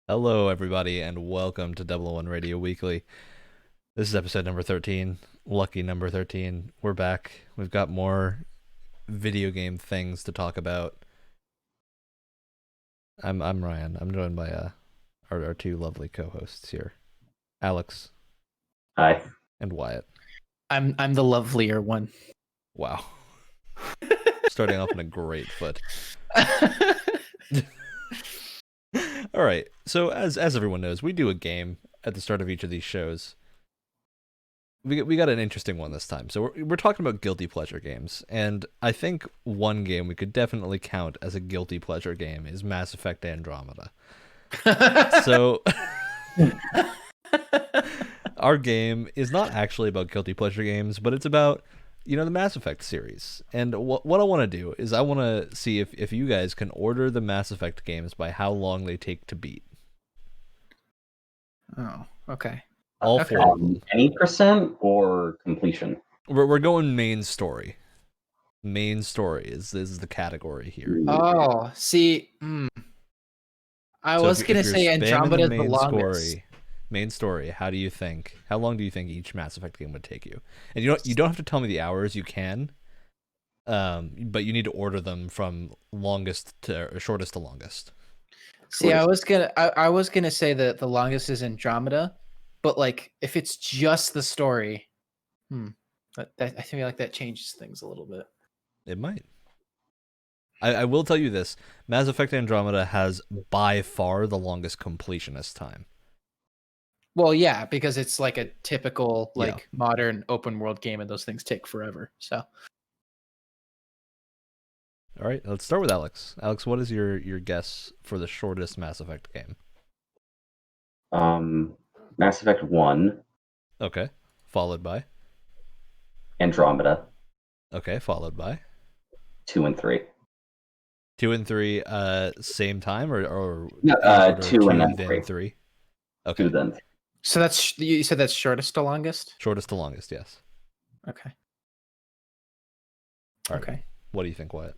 Hello, everybody, and welcome to Double O One Radio Weekly. This is episode number 13, lucky number 13. We're back. We've got more video game things to talk about. I'm Ryan. I'm joined by our two lovely co-hosts here, Alex Hi. and Wyatt. I'm the lovelier one. Wow, starting off on a great foot. All right. So as everyone knows, we do a game at the start of each of these shows. We got an interesting one this time. So we're talking about guilty pleasure games, and I think one game we could definitely count as a guilty pleasure game is Mass Effect Andromeda. So our game is not actually about guilty pleasure games, but it's about the Mass Effect series. And what I want to do is I want to see if you guys can order the Mass Effect games by how long they take to beat. Oh, okay. All Okay. four of them. Any percent or completion? We're going main story. Main story is the category here. Oh, see, I So was if gonna you're say spamming Andromeda is the main longest. main story. How long do you think each Mass Effect game would take you? And you don't have to tell me the hours. You can, but you need to order them from longest to or shortest to longest. See, I was gonna say that the longest is Andromeda, but like if it's just the story, I feel like that changes things a little bit. It might. I will tell you this: Mass Effect Andromeda has by far the longest completionist time. Well, yeah, because it's like a typical Yeah. modern open world game, and those things take forever. So All right, let's start with Alex. Alex, what is your guess for the shortest Mass Effect game? Mass Effect 1, Okay, followed by. Andromeda, Okay, followed by 2 and 3. 2 and 3. Same time or No, in order, 2 and then then 3. 3. Okay, 2 then 3. so that's you said that's shortest to longest. shortest to longest. Yes. Okay. All right. Okay. What do you think, Wyatt?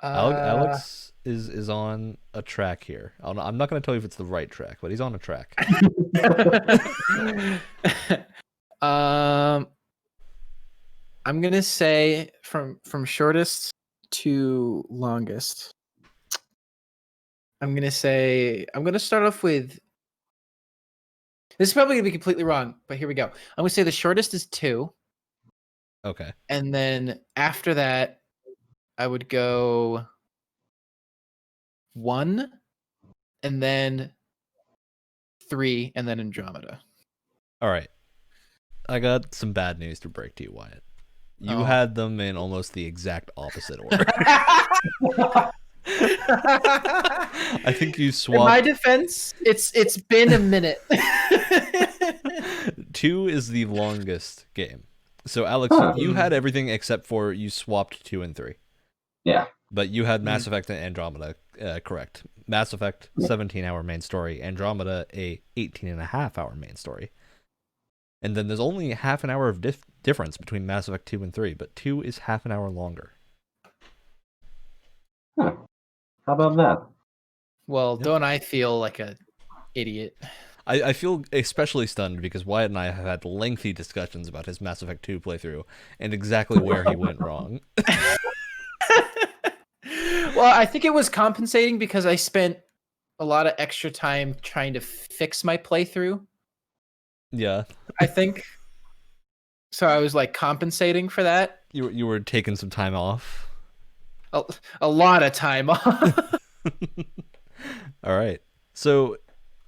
Alex is on a track here. I'm not going to tell you if it's the right track, but he's on a track. I'm gonna say from shortest to longest. I'm gonna start off with. This is probably gonna be completely wrong, but here we go. I'm gonna say the shortest is 2, Okay. and then after that, I would go 1, and then 3, and then Andromeda. All right. I got some bad news to break to you, Wyatt. You Oh. had them in almost the exact opposite order. I think you In my swapped. defense, it's been a minute. 2 is the longest game. So Alex, you had everything except for you swapped 2 and 3. Yeah. But you had Mass Effect and Andromeda correct. Mass Effect 17-hour main story, Andromeda a 18.5-hour main story. And then there's only half an hour of difference between Mass Effect 2 and 3, but 2 is half an hour longer. Huh. How about that? Well, Yep. don't I feel like a idiot? I feel especially stunned because Wyatt and I have had lengthy discussions about his Mass Effect 2 playthrough and exactly where he went wrong. Well, I think it was compensating because I spent a lot of extra time trying to fix my playthrough. Yeah. I think. So I was like compensating for that. You were taking some time off. A lot of time off. All right. So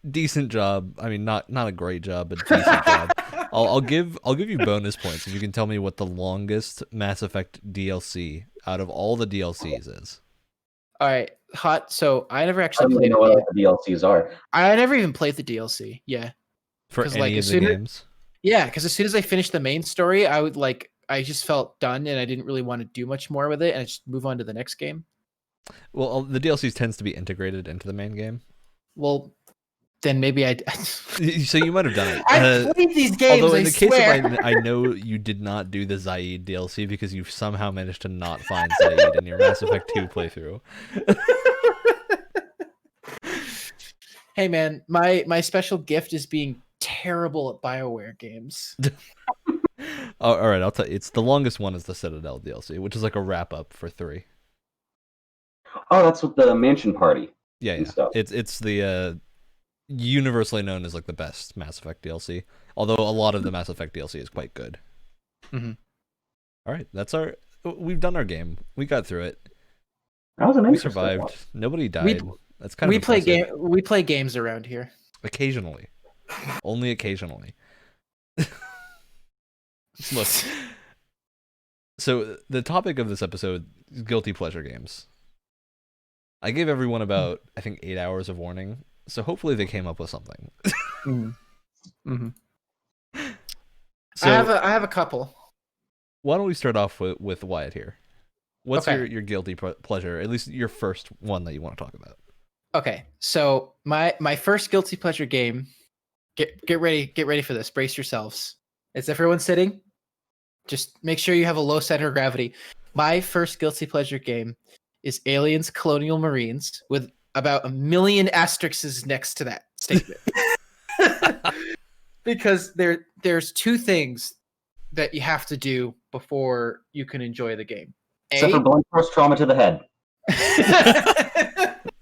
decent job. I mean, not a great job, but decent job. I'll give you bonus points if you can tell me what the longest Mass Effect DLC out of all the DLCs is. All right, hot. So I never I actually don't even played. know what the DLCs are. I never even played the DLC. Yeah, For 'Cause, any like, of as the soon as- games. yeah. Because as soon as I finished the main story, I just felt done, and I didn't really want to do much more with it, and I just move on to the next game. Well, the DLCs tends to be integrated into the main game. Well, then maybe I. So you might have done it. I played these games. Although in I the case swear. of I know you did not do the Zaid DLC because you somehow managed to not find Zaid in your Mass Effect 2 playthrough. Hey man, my special gift is being terrible at BioWare games. All right, I'll tell you. It's the longest one is the Citadel DLC, which is like a wrap up for 3. Oh, that's with the mansion party. Yeah, And yeah. stuff. It's the universally known as like the best Mass Effect DLC. Although a lot of the Mass Effect DLC is quite good. Mhm. All right, we've done our game. We got through it. That was an We interesting survived. one. Nobody died. That's kind We of play impressive. We play games around here. Occasionally. Only occasionally. Look. So the topic of this episode is guilty pleasure games. I gave everyone about, I think, 8 hours of warning, so hopefully they came up with something. Mm-hmm. So I have a couple. why don't we start off with Wyatt here? What's Okay. your guilty pleasure, at least your first one that you want to talk about? Okay, so my first guilty pleasure game. Get ready for this. Brace yourselves. Is everyone sitting? Just make sure you have a low center of gravity. My first guilty pleasure game is Aliens Colonial Marines with about 1 million asterisks next to that statement. Because there's 2 things that you have to do before you can enjoy the game. Except for blunt force trauma to the head.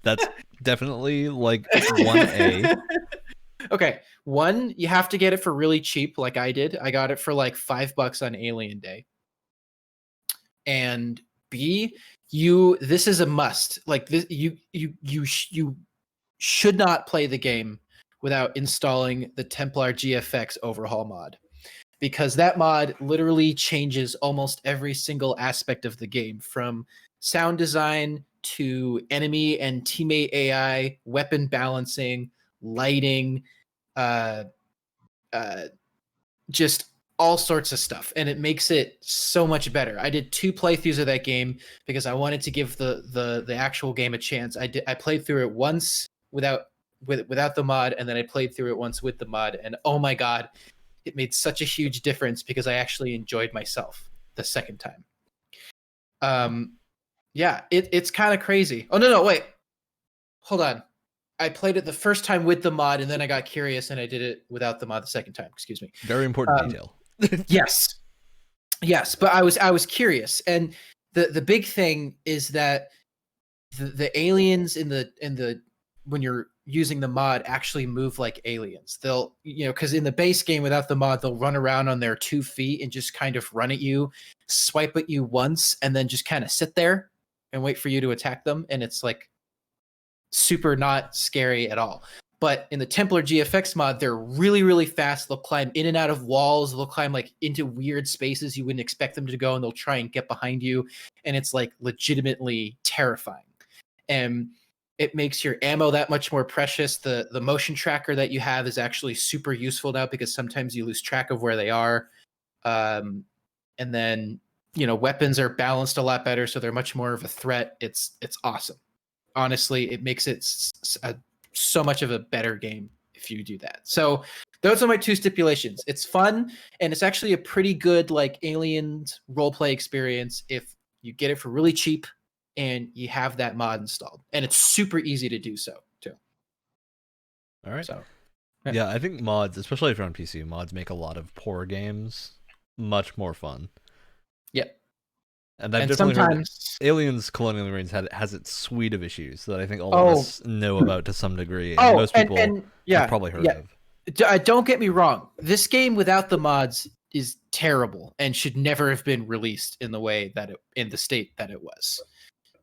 That's definitely like 1A. Okay, 1, you have to get it for really cheap, like I did. I got it for like $5 on Alien Day. And B, this is a must. Like this, you should not play the game without installing the Templar GFX overhaul mod, because that mod literally changes almost every single aspect of the game, from sound design to enemy and teammate AI, weapon balancing, lighting, just all sorts of stuff, and it makes it so much better. I did 2 playthroughs of that game because I wanted to give the actual game a chance. I played through it once without the mod, and then I played through it once with the mod, and oh my god, it made such a huge difference because I actually enjoyed myself the second time. Yeah, it's kind of crazy. Oh no, wait, hold on. I played it the first time with the mod, and then I got curious and I did it without the mod the second time. Excuse me. Very important detail. Yes, but I was curious, and the big thing is that the aliens in the when you're using the mod actually move like aliens. They'll, because in the base game without the mod, they'll run around on their 2 feet and just kind of run at you, swipe at you once, and then just kind of sit there and wait for you to attack them, and it's like super not scary at all. But in the Templar GFX mod, they're really, really fast. They'll climb in and out of walls. They'll climb like into weird spaces you wouldn't expect them to go, and they'll try and get behind you. And it's like legitimately terrifying. And it makes your ammo that much more precious. The motion tracker that you have is actually super useful now, because sometimes you lose track of where they are. And then, weapons are balanced a lot better, so they're much more of a threat. It's awesome. Honestly, it makes it so much of a better game if you do that. So those are my 2 stipulations. It's fun, and it's actually a pretty good like Aliens roleplay experience if you get it for really cheap and you have that mod installed. And it's super easy to do so too. All right. So yeah, I think mods, especially if you're on PC, mods make a lot of poor games much more fun. Yep. And I've And definitely sometimes heard Aliens Colonial Marines has its suite of issues that I think all of us know about to some degree, and most people have probably heard of. Don't get me wrong. This game without the mods is terrible and should never have been released in the way that in the state that it was.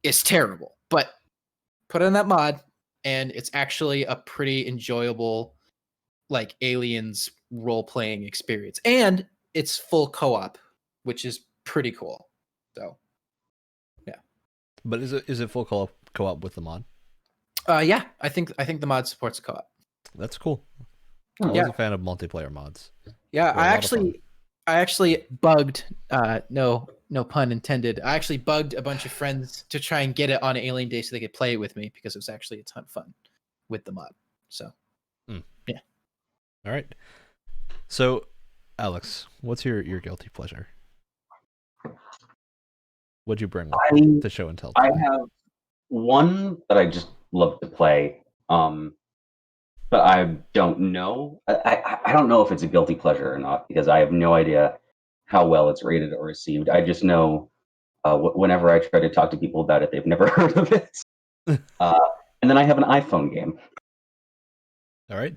It's terrible, but put on that mod, and it's actually a pretty enjoyable, like, Aliens role-playing experience. And it's full co-op, which is pretty cool. So, yeah. But is it full co-op with the mod? Yeah, I think the mod supports co-op. That's cool. I'm always a fan of multiplayer mods. Yeah, I actually bugged. No pun intended. I actually bugged a bunch of friends to try and get it on Alien Day so they could play it with me, because it was actually a ton of fun with the mod. So, Mm. Yeah. All right. So, Alex, what's your guilty pleasure? What'd you bring I to show and tell I today? have one that I just love to play, but I don't know. I don't know if it's a guilty pleasure or not because I have no idea how well it's rated or received. I just know whenever I try to talk to people about it, they've never heard of it. Uh, and then I have an iPhone game. All right.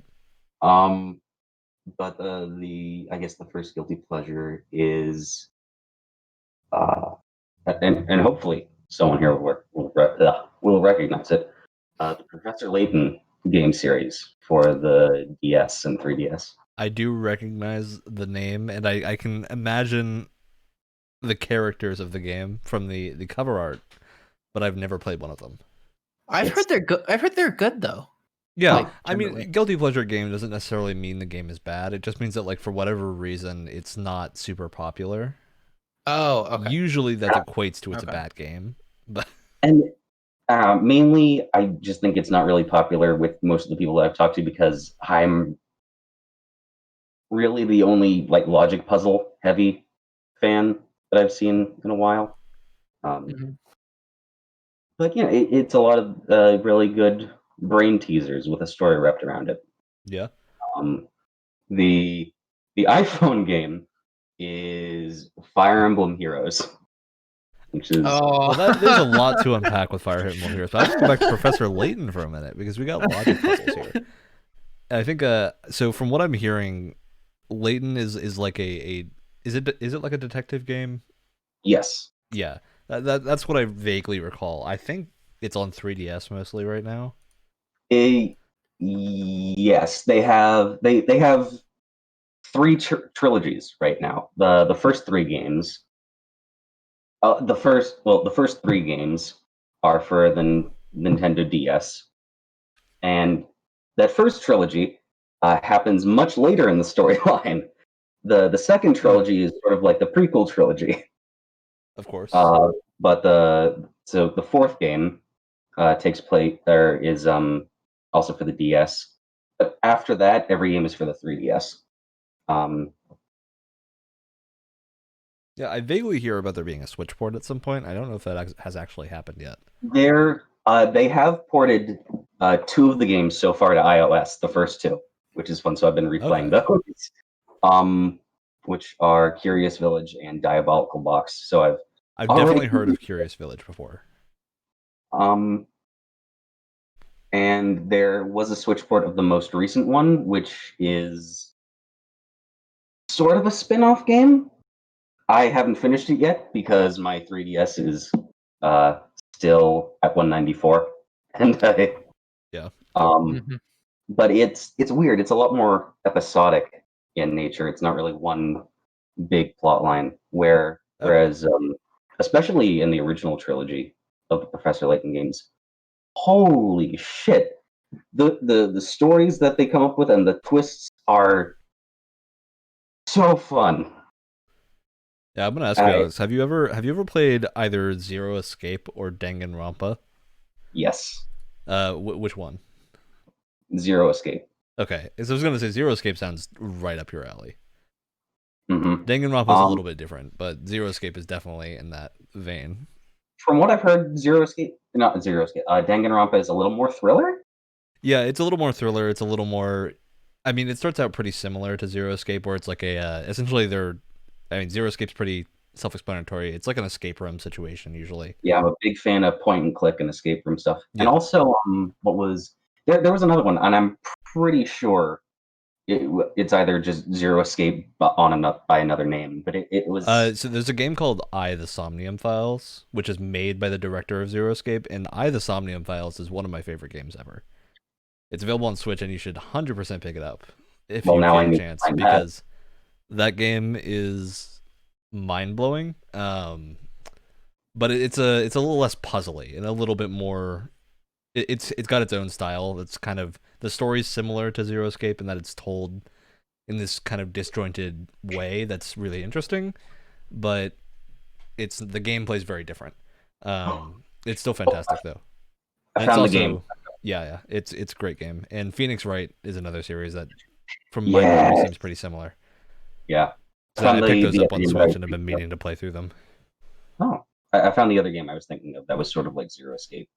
Um, but I guess the first guilty pleasure is uh, and hopefully someone here will recognize it. The Professor Layton game series for the DS and 3DS. I do recognize the name, and I can imagine the characters of the game from the cover art, but I've never played one of them. I've It's- heard they're good. I've heard they're good though. Yeah, Like, I mean, generally. guilty pleasure game doesn't necessarily mean the game is bad. It just means that, like, for whatever reason, it's not super popular. Oh, okay. Usually that equates to it's a Okay. bad game, but And mainly, I just think it's not really popular with most of the people that I've talked to because I'm really the only like logic puzzle heavy fan that I've seen in a while. Mhm. But yeah, it's a lot of really good brain teasers with a story wrapped around it. yeah. Um, the the iPhone game is Fire Emblem Heroes, which is Oh, Well, there's a lot to unpack with Fire Emblem Heroes, but I'll just go back to Professor Layton for a minute because we got logic puzzles here. And I think so from what I'm hearing, Layton is like a is it like a detective game? yes. Yeah. That's what I vaguely recall. I think it's on 3DS mostly right now. Yes, they have three trilogies right now. The first three games, the first three games are for the Nintendo DS, and that first trilogy happens much later in the storyline. The second trilogy is sort of like the prequel trilogy. Of course. But the fourth game takes place there is also for the DS. But after that, every game is for the 3DS. Um, Yeah, I vaguely hear about there being a Switch port at some point. I don't know if that has actually happened yet. they have ported two of the games so far to iOS, the first two, which is fun. So I've been replaying those, which are Curious Village and Diabolical Box. So I've already definitely heard of Curious Village before. um, and there was a Switch port of the most recent one, which is sort of a spin-off game. I haven't finished it yet because my 3DS is uh, still at 194, and Yeah. Mhm. but it's weird. It's a lot more episodic in nature. It's not really one big plot line. Okay. Whereas, especially in the original trilogy of the Professor Layton games, holy shit! The stories that they come up with and the twists are so fun. Yeah, I'm gonna ask you, Alex, have you ever played either Zero Escape or Danganronpa? Yes, Which one? Zero Escape. Okay, so I was gonna say Zero Escape sounds right up your alley. Hmm. Danganronpa is a little bit different, but Zero Escape is definitely in that vein. From what I've heard, not Zero Escape, Danganronpa is a little more thriller. Yeah, it's a little more thriller. It's a little more. I mean, it starts out pretty similar to Zero Escape, where it's like a essentially they're. I mean, Zero Escape's pretty self-explanatory. It's like an escape room situation usually. Yeah, I'm a big fan of point and click and escape room stuff. And Yeah. also, what was there was another one, and I'm pretty sure it's either just Zero Escape but by another name, but it was So there's a game called I, the Somnium Files, which is made by the director of Zero Escape, and I, the Somnium Files is one of my favorite games ever. It's available on Switch, and you should 100% pick it up if well you now get I a need to chance, find that. because that game is mind blowing. But it's a little less puzzly and a little bit more. It's got its own style. It's kind of the story's similar to Zero Escape in that it's told in this kind of disjointed way that's really interesting, but the gameplay's very different. It's still fantastic though, I and it's found the game. also Yeah, it's a great game. And Phoenix Wright is another series that, from my memory, seems pretty similar. Yeah. So I picked those up on other game Switch and have been meaning to play through them. Oh, I found the other game I was thinking of that was sort of like Zero Escape.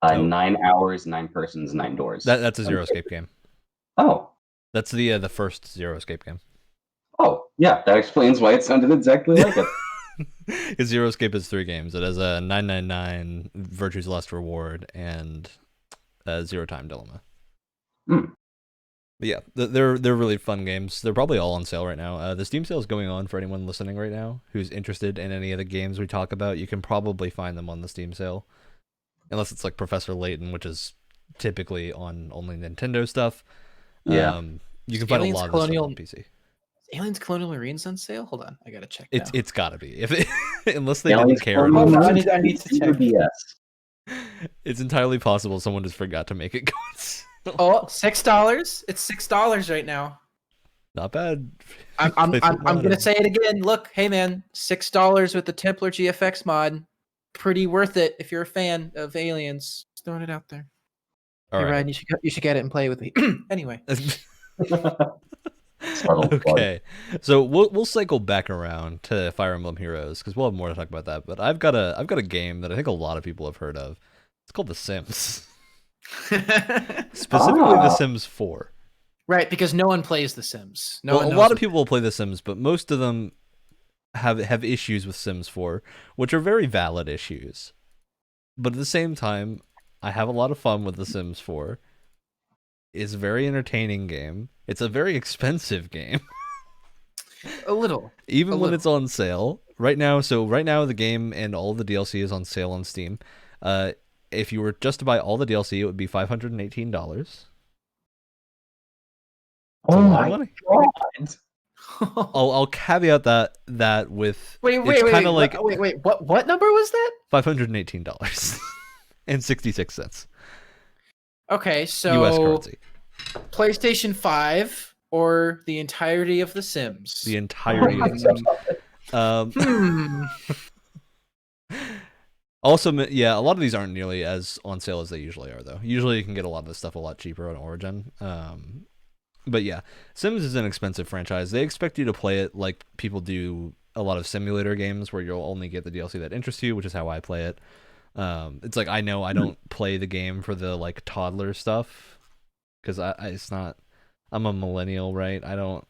Oh. 9 hours, 9 persons, 9 doors. That's a Zero Escape game. Oh. That's the first Zero Escape game. Oh, yeah, that explains why it sounded exactly like it. Zero Escape is 3 games. It has a 999, Virtue's Last Reward, and Zero Time Dilemma. Mm. But yeah, they're really fun games. They're probably all on sale right now. The Steam sale is going on for anyone listening right now who's interested in any of the games we talk about. You can probably find them on the Steam sale, unless it's like Professor Layton, which is typically on only Nintendo stuff. Yeah, you can find Aliens a lot of Colonial... stuff on PC. Aliens Colonial Marines on sale? Hold on, I gotta check. It's gotta be unless they Aliens didn't care. I need to check. It's entirely possible someone just forgot to make it go. Oh, $6. It's $6 right now. Not bad. I'm gonna say it again. Look, hey man, $6 with the Templar GFX mod. Pretty worth it if you're a fan of Aliens. Just throwing it out there. All right, Ryan, you should get it and play with me. Anyway. Okay, so we'll cycle back around to Fire Emblem Heroes because we'll have more to talk about that. But I've got a game that I think a lot of people have heard of. It's called The Sims. Specifically The Sims 4. Right, because no one plays The Sims. A lot of people will play The Sims, but most of them have issues with Sims 4, which are very valid issues. But at the same time, I have a lot of fun with The Sims 4. It's a very entertaining game. It's a very expensive game. A little. Even when it's on sale. Right now, the game and all the DLC is on sale on Steam. If you were just to buy all the DLC, it would be $518. Oh my god! I'll caveat that with wait, what number was that? $518 and 66 cents. Okay, so US currency. PlayStation 5 or the entirety of The Sims? The entirety of The Sims. Also, yeah, a lot of these aren't nearly as on sale as they usually are, though. Usually you can get a lot of this stuff a lot cheaper on Origin. But yeah, Sims is an expensive franchise. They expect you to play it like people do a lot of simulator games where you'll only get the DLC that interests you, which is how I play it. It's like I know I don't play the game for the like toddler stuff because it's not. I'm a millennial, right? I don't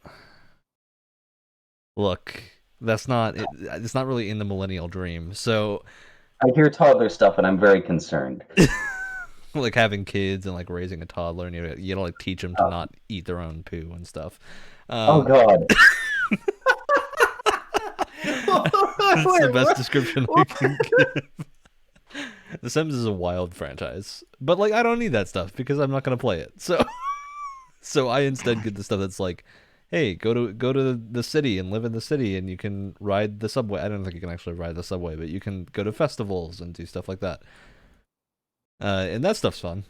look. That's not. It's not really in the millennial dream. So I hear toddler stuff and I'm very concerned. Like having kids and like raising a toddler, and you know, like teach them to not eat their own poo and stuff. Oh god. That's the best description I can give. The Sims is a wild franchise, but like I don't need that stuff because I'm not gonna play it. So I instead get the stuff that's like, hey, go to the city and live in the city, and you can ride the subway. I don't think you can actually ride the subway, but you can go to festivals and do stuff like that. And that stuff's fun.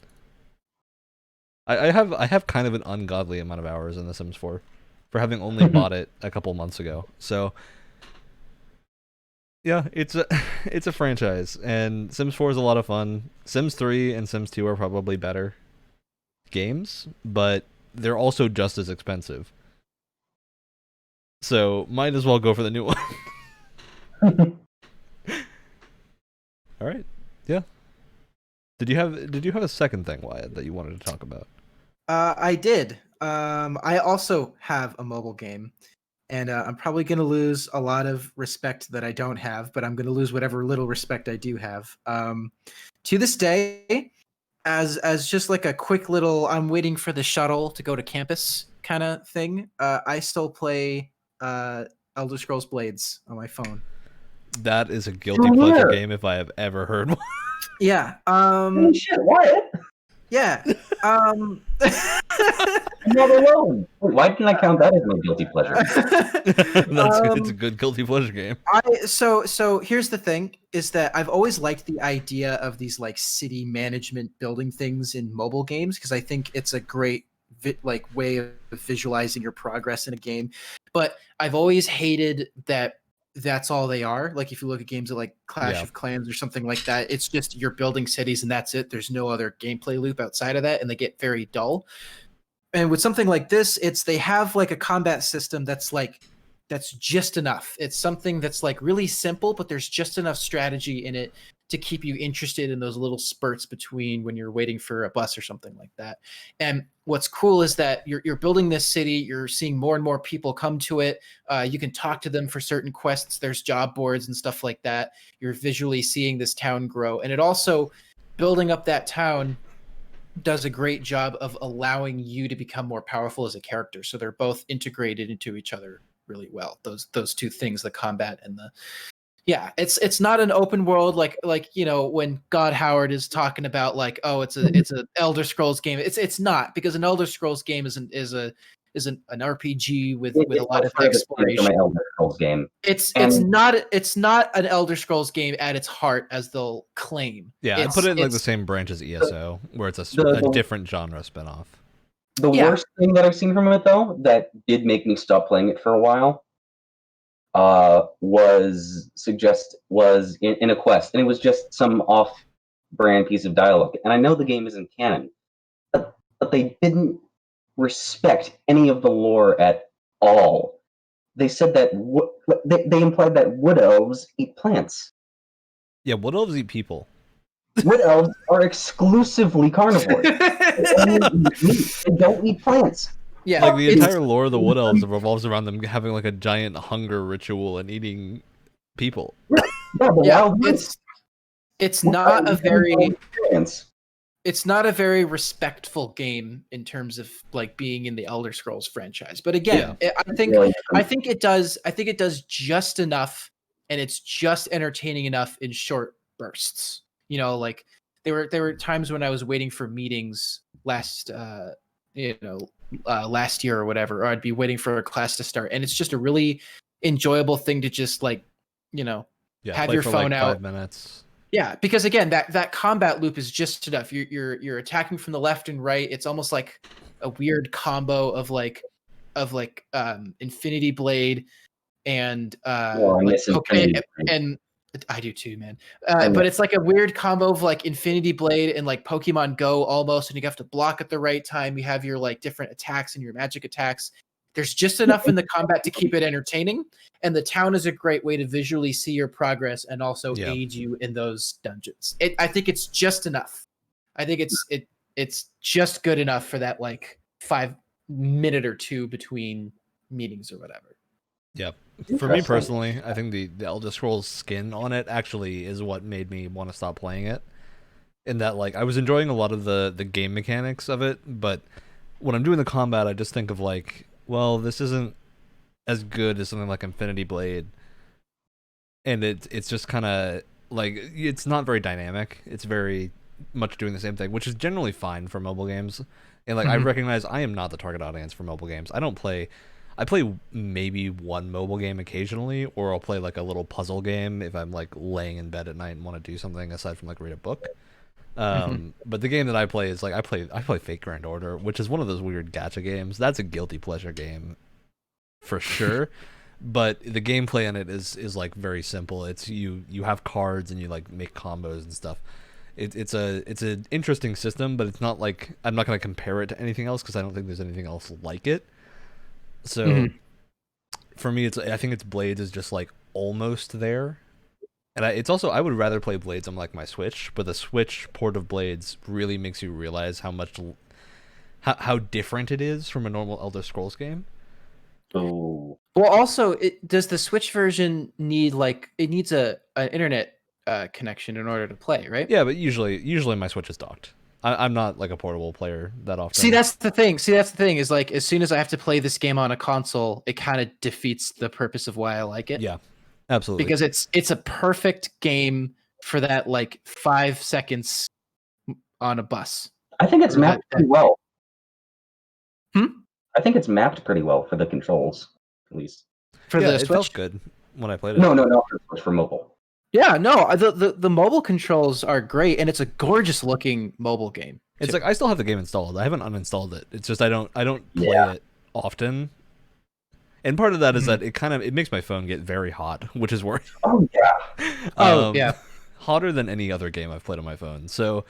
I have kind of an ungodly amount of hours in The Sims 4 for having only bought it a couple months ago. So yeah, it's a franchise, and Sims 4 is a lot of fun. Sims 3 and Sims 2 are probably better games, but they're also just as expensive. So might as well go for the new one. All right. Yeah. Did you have a second thing, Wyatt, that you wanted to talk about? I did. I also have a mobile game, and I'm probably going to lose a lot of respect that I don't have, but I'm going to lose whatever little respect I do have. To this day, as just like a quick little, I'm waiting for the shuttle to go to campus kind of thing. I still play Elder Scrolls Blades on my phone. That is a guilty pleasure game if I have ever heard one. Yeah. Holy shit, what? Yeah. I'm not alone. Why didn't I count that as my guilty pleasure? It's a good guilty pleasure game. So here's the thing: is that I've always liked the idea of these like city management building things in mobile games because I think it's a great way of visualizing your progress in a game. But I've always hated that that's all they are. Like if you look at games like Clash of Clans or something like that, it's just you're building cities and that's it. There's no other gameplay loop outside of that, and they get very dull. And with something like this, they have like a combat system that's just enough. It's something that's like really simple, but there's just enough strategy in it to keep you interested in those little spurts between when you're waiting for a bus or something like that. And what's cool is that you're building this city, you're seeing more and more people come to it. You can talk to them for certain quests. There's job boards and stuff like that. You're visually seeing this town grow. And it also, building up that town does a great job of allowing you to become more powerful as a character. So they're both integrated into each other really well. Those two things, the combat and the it's not an open world like when God Howard is talking about like, oh, it's an Elder Scrolls game. It's not, because an Elder Scrolls game is an RPG with a lot of exploration. My Elder Scrolls game. It's not an Elder Scrolls game at its heart, as they'll claim. Yeah, I put it in like the same branch as ESO, where it's a different genre spinoff. The worst thing that I've seen from it, though, that did make me stop playing it for a while, was in a quest, and it was just some off-brand piece of dialogue. And I know the game isn't canon, but they didn't respect any of the lore at all. They said that they implied that wood elves eat plants. Yeah, wood elves eat people. Wood elves are exclusively carnivores. They don't eat plants. Yeah, like the entire lore of the wood elves revolves around them having like a giant hunger ritual and eating people. It's not a very respectful game in terms of like being in the Elder Scrolls franchise. But again, I think it does just enough, and it's just entertaining enough in short bursts. Like there were times when I was waiting for meetings last year or whatever, or I'd be waiting for a class to start, and it's just a really enjoyable thing to just like, have your phone out. 5 minutes. Yeah, because again, that combat loop is just enough. You're attacking from the left and right. It's almost like a weird combo of Infinity Blade and and I do too, man. But it's like a weird combo of like Infinity Blade and like Pokemon Go almost, and you have to block at the right time. You have your like different attacks and your magic attacks. There's just enough in the combat to keep it entertaining, and the town is a great way to visually see your progress and also aid you in those dungeons. I think it's just enough. I think it's just good enough for that like 5 minute or two between meetings or whatever. Yep. For me personally, I think the Elder Scrolls skin on it actually is what made me want to stop playing it. In that, like, I was enjoying a lot of the game mechanics of it, but when I'm doing the combat, I just think of like, well, this isn't as good as something like Infinity Blade, and it's just kind of like, it's not very dynamic. It's very much doing the same thing, which is generally fine for mobile games. And like, I recognize I am not the target audience for mobile games. I play maybe one mobile game occasionally, or I'll play like a little puzzle game if I'm like laying in bed at night and want to do something aside from like read a book. But the game that I play is like, I play Fate Grand Order, which is one of those weird gacha games. That's a guilty pleasure game for sure. But the gameplay in it is like very simple. It's you have cards and you like make combos and stuff. It's an interesting system, but it's not like, I'm not going to compare it to anything else because I don't think there's anything else like it. So for me, I think it's Blades is just like almost there. And it's also, I would rather play Blades on like my Switch, but the Switch port of Blades really makes you realize how different it is from a normal Elder Scrolls game. Oh. Well, also, does the Switch version need it needs an internet connection in order to play, right? Yeah, but usually my Switch is docked. I'm not like a portable player that often. See, that's the thing is like, as soon as I have to play this game on a console, it kind of defeats the purpose of why I like it. Yeah, absolutely. Because it's a perfect game for that like 5 seconds on a bus. I think it's mapped pretty well. I think it's mapped pretty well for the controls, at least. For the Switch? It felt good when I played it. No, for mobile. Yeah, no, the mobile controls are great, and it's a gorgeous looking mobile game. It's like, I still have the game installed. I haven't uninstalled it. It's just I don't play it often. And part of that is that it makes my phone get very hot, which is worrying. Oh yeah. Yeah. Hotter than any other game I've played on my phone. So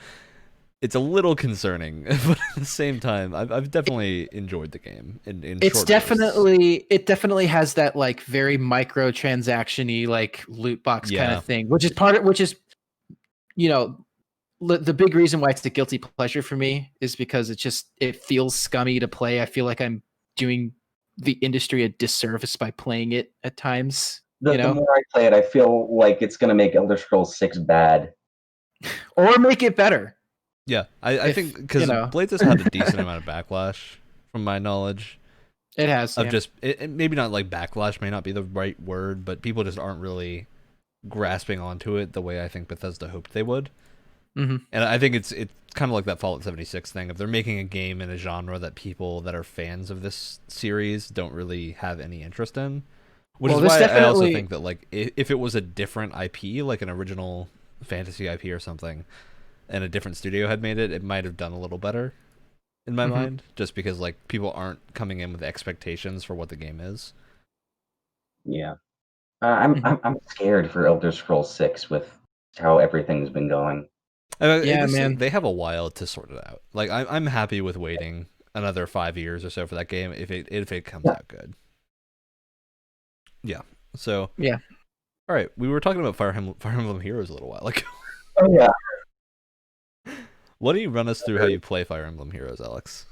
it's a little concerning, but at the same time, I've definitely enjoyed the game. In It's short bursts. it definitely has that like very microtransaction-y like loot box kind Yeah. of thing, which is you know the big reason why it's a guilty pleasure for me is because it feels scummy to play. I feel like I'm doing the industry a disservice by playing it at times, The more I play it, I feel like it's gonna make Elder Scrolls 6 bad. or make it better. Yeah, I think because Blades has had a decent amount of backlash, from my knowledge. It has. Of just maybe not like backlash may not be the right word, but people just aren't really grasping onto it the way I think Bethesda hoped they would. Mm-hmm. And I think it's kind of like that Fallout 76 thing. If they're making a game in a genre that people that are fans of this series don't really have any interest in, which is why I also think that like if it was a different IP, like an original fantasy IP or something, and a different studio had made it, it might have done a little better in my mind, just because like people aren't coming in with expectations for what the game is. Yeah. I'm scared for Elder Scrolls 6 with how everything's been going. Man. They have a while to sort it out. Like I'm happy with waiting another 5 years or so for that game if it comes out good. Yeah. So yeah. All right, we were talking about Fire Emblem Heroes a little while ago. Oh yeah. Why don't you run us through how you play Fire Emblem Heroes, Alex?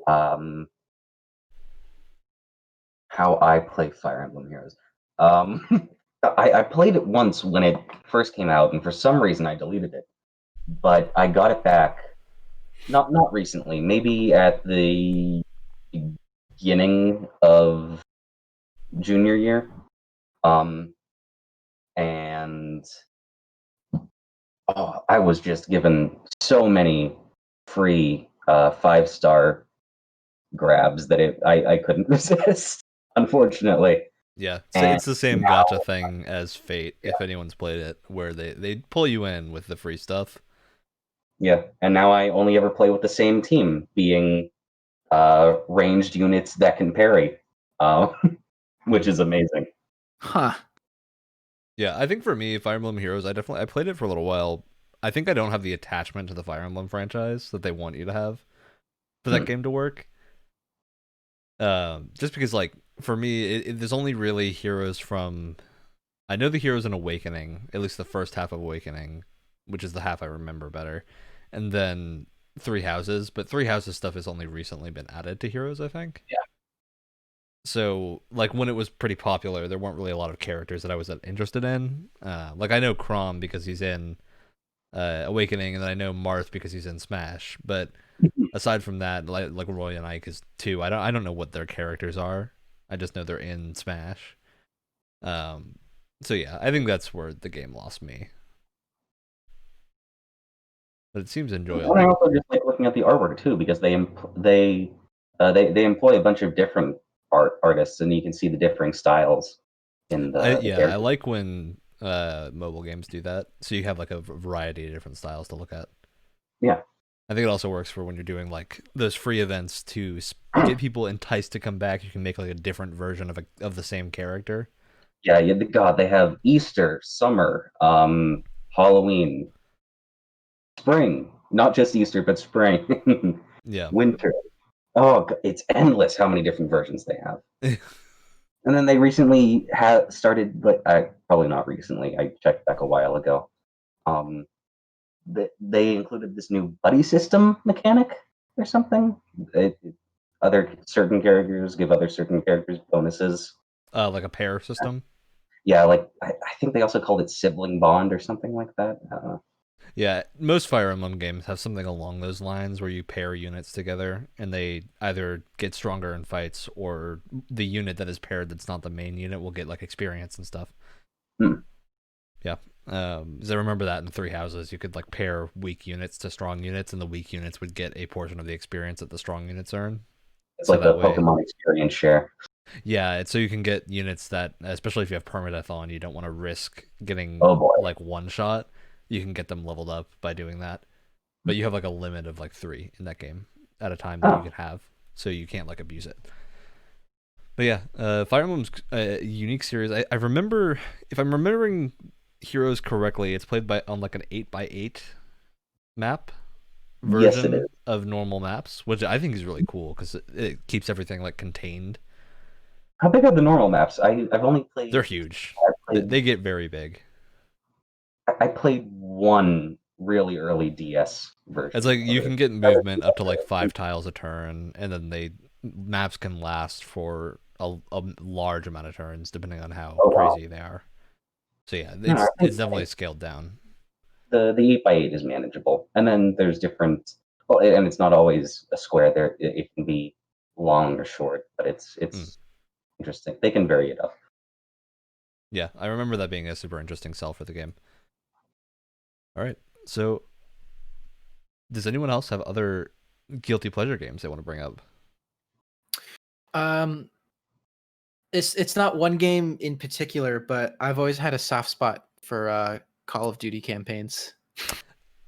How I play Fire Emblem Heroes. I played it once when it first came out, and for some reason I deleted it. But I got it back, not recently, maybe at the beginning of junior year. And I was just given so many free 5-star grabs that I couldn't resist, unfortunately. Yeah, it's the same gacha thing as Fate, if anyone's played it, where they pull you in with the free stuff. Yeah, and now I only ever play with the same team, being ranged units that can parry, which is amazing. Huh. Yeah, I think for me, Fire Emblem Heroes, I played it for a little while. I think I don't have the attachment to the Fire Emblem franchise that they want you to have for that game to work. Just because, like, for me, there's only really heroes from... I know the heroes in Awakening, at least the first half of Awakening, which is the half I remember better, and then Three Houses, but Three Houses stuff has only recently been added to Heroes, I think. Yeah. So, like, when it was pretty popular, there weren't really a lot of characters that I was interested in. Like, I know Chrom because he's in Awakening, and then I know Marth because he's in Smash, but aside from that, like Roy and Ike is too. I don't know what their characters are. I just know they're in Smash. So yeah, I think that's where the game lost me. But it seems enjoyable. And I also just like looking at the artwork too, because they employ a bunch of different artists, and you can see the differing styles in the I like when mobile games do that, so you have like a variety of different styles to look at. Yeah. I think it also works for when you're doing like those free events to get people enticed to come back. You can make like a different version of the same character. Yeah, God, they have Easter, summer, Halloween, spring. Not just Easter, but spring. Yeah. Winter. Oh, it's endless how many different versions they have. And then they recently started, like, probably not recently. I checked back a while ago. They included this new buddy system mechanic or something. Other certain characters give other certain characters bonuses. Like a pair system. Yeah, like I think they also called it sibling bond or something like that. Yeah, most Fire Emblem games have something along those lines where you pair units together and they either get stronger in fights, or the unit that is paired that's not the main unit will get like experience and stuff. Yeah. Because I remember that in Three Houses, you could like pair weak units to strong units, and the weak units would get a portion of the experience that the strong units earn. It's like the Pokemon experience share. Yeah, so you can get units that, especially if you have permadeath on, you don't want to risk getting like one shot. You can get them leveled up by doing that. But you have like a limit of like 3 in that game at a time that you can have, so you can't like abuse it. But yeah, Fire Emblem's a unique series. I remember, if I'm remembering Heroes correctly, it's played by on like an 8x8 map Yes, it is. version of normal maps, which I think is really cool because it keeps everything like contained. How big are the normal maps? I've only played. They're huge. I played, They get very big. I played one really early DS version. It's like you of it. can get movement up to like 5 tiles a turn, and then maps can last for a large amount of turns depending on how Oh, wow. crazy they are. So yeah, No, I think it's definitely scaled down. the 8x8 is manageable, and then there's different. Well, and it's not always a square. It can be long or short, but it's interesting. They can vary it up. Yeah, I remember that being a super interesting sell for the game. All right, so does anyone else have other guilty pleasure games they want to bring up? It's not one game in particular, but I've always had a soft spot for Call of Duty campaigns.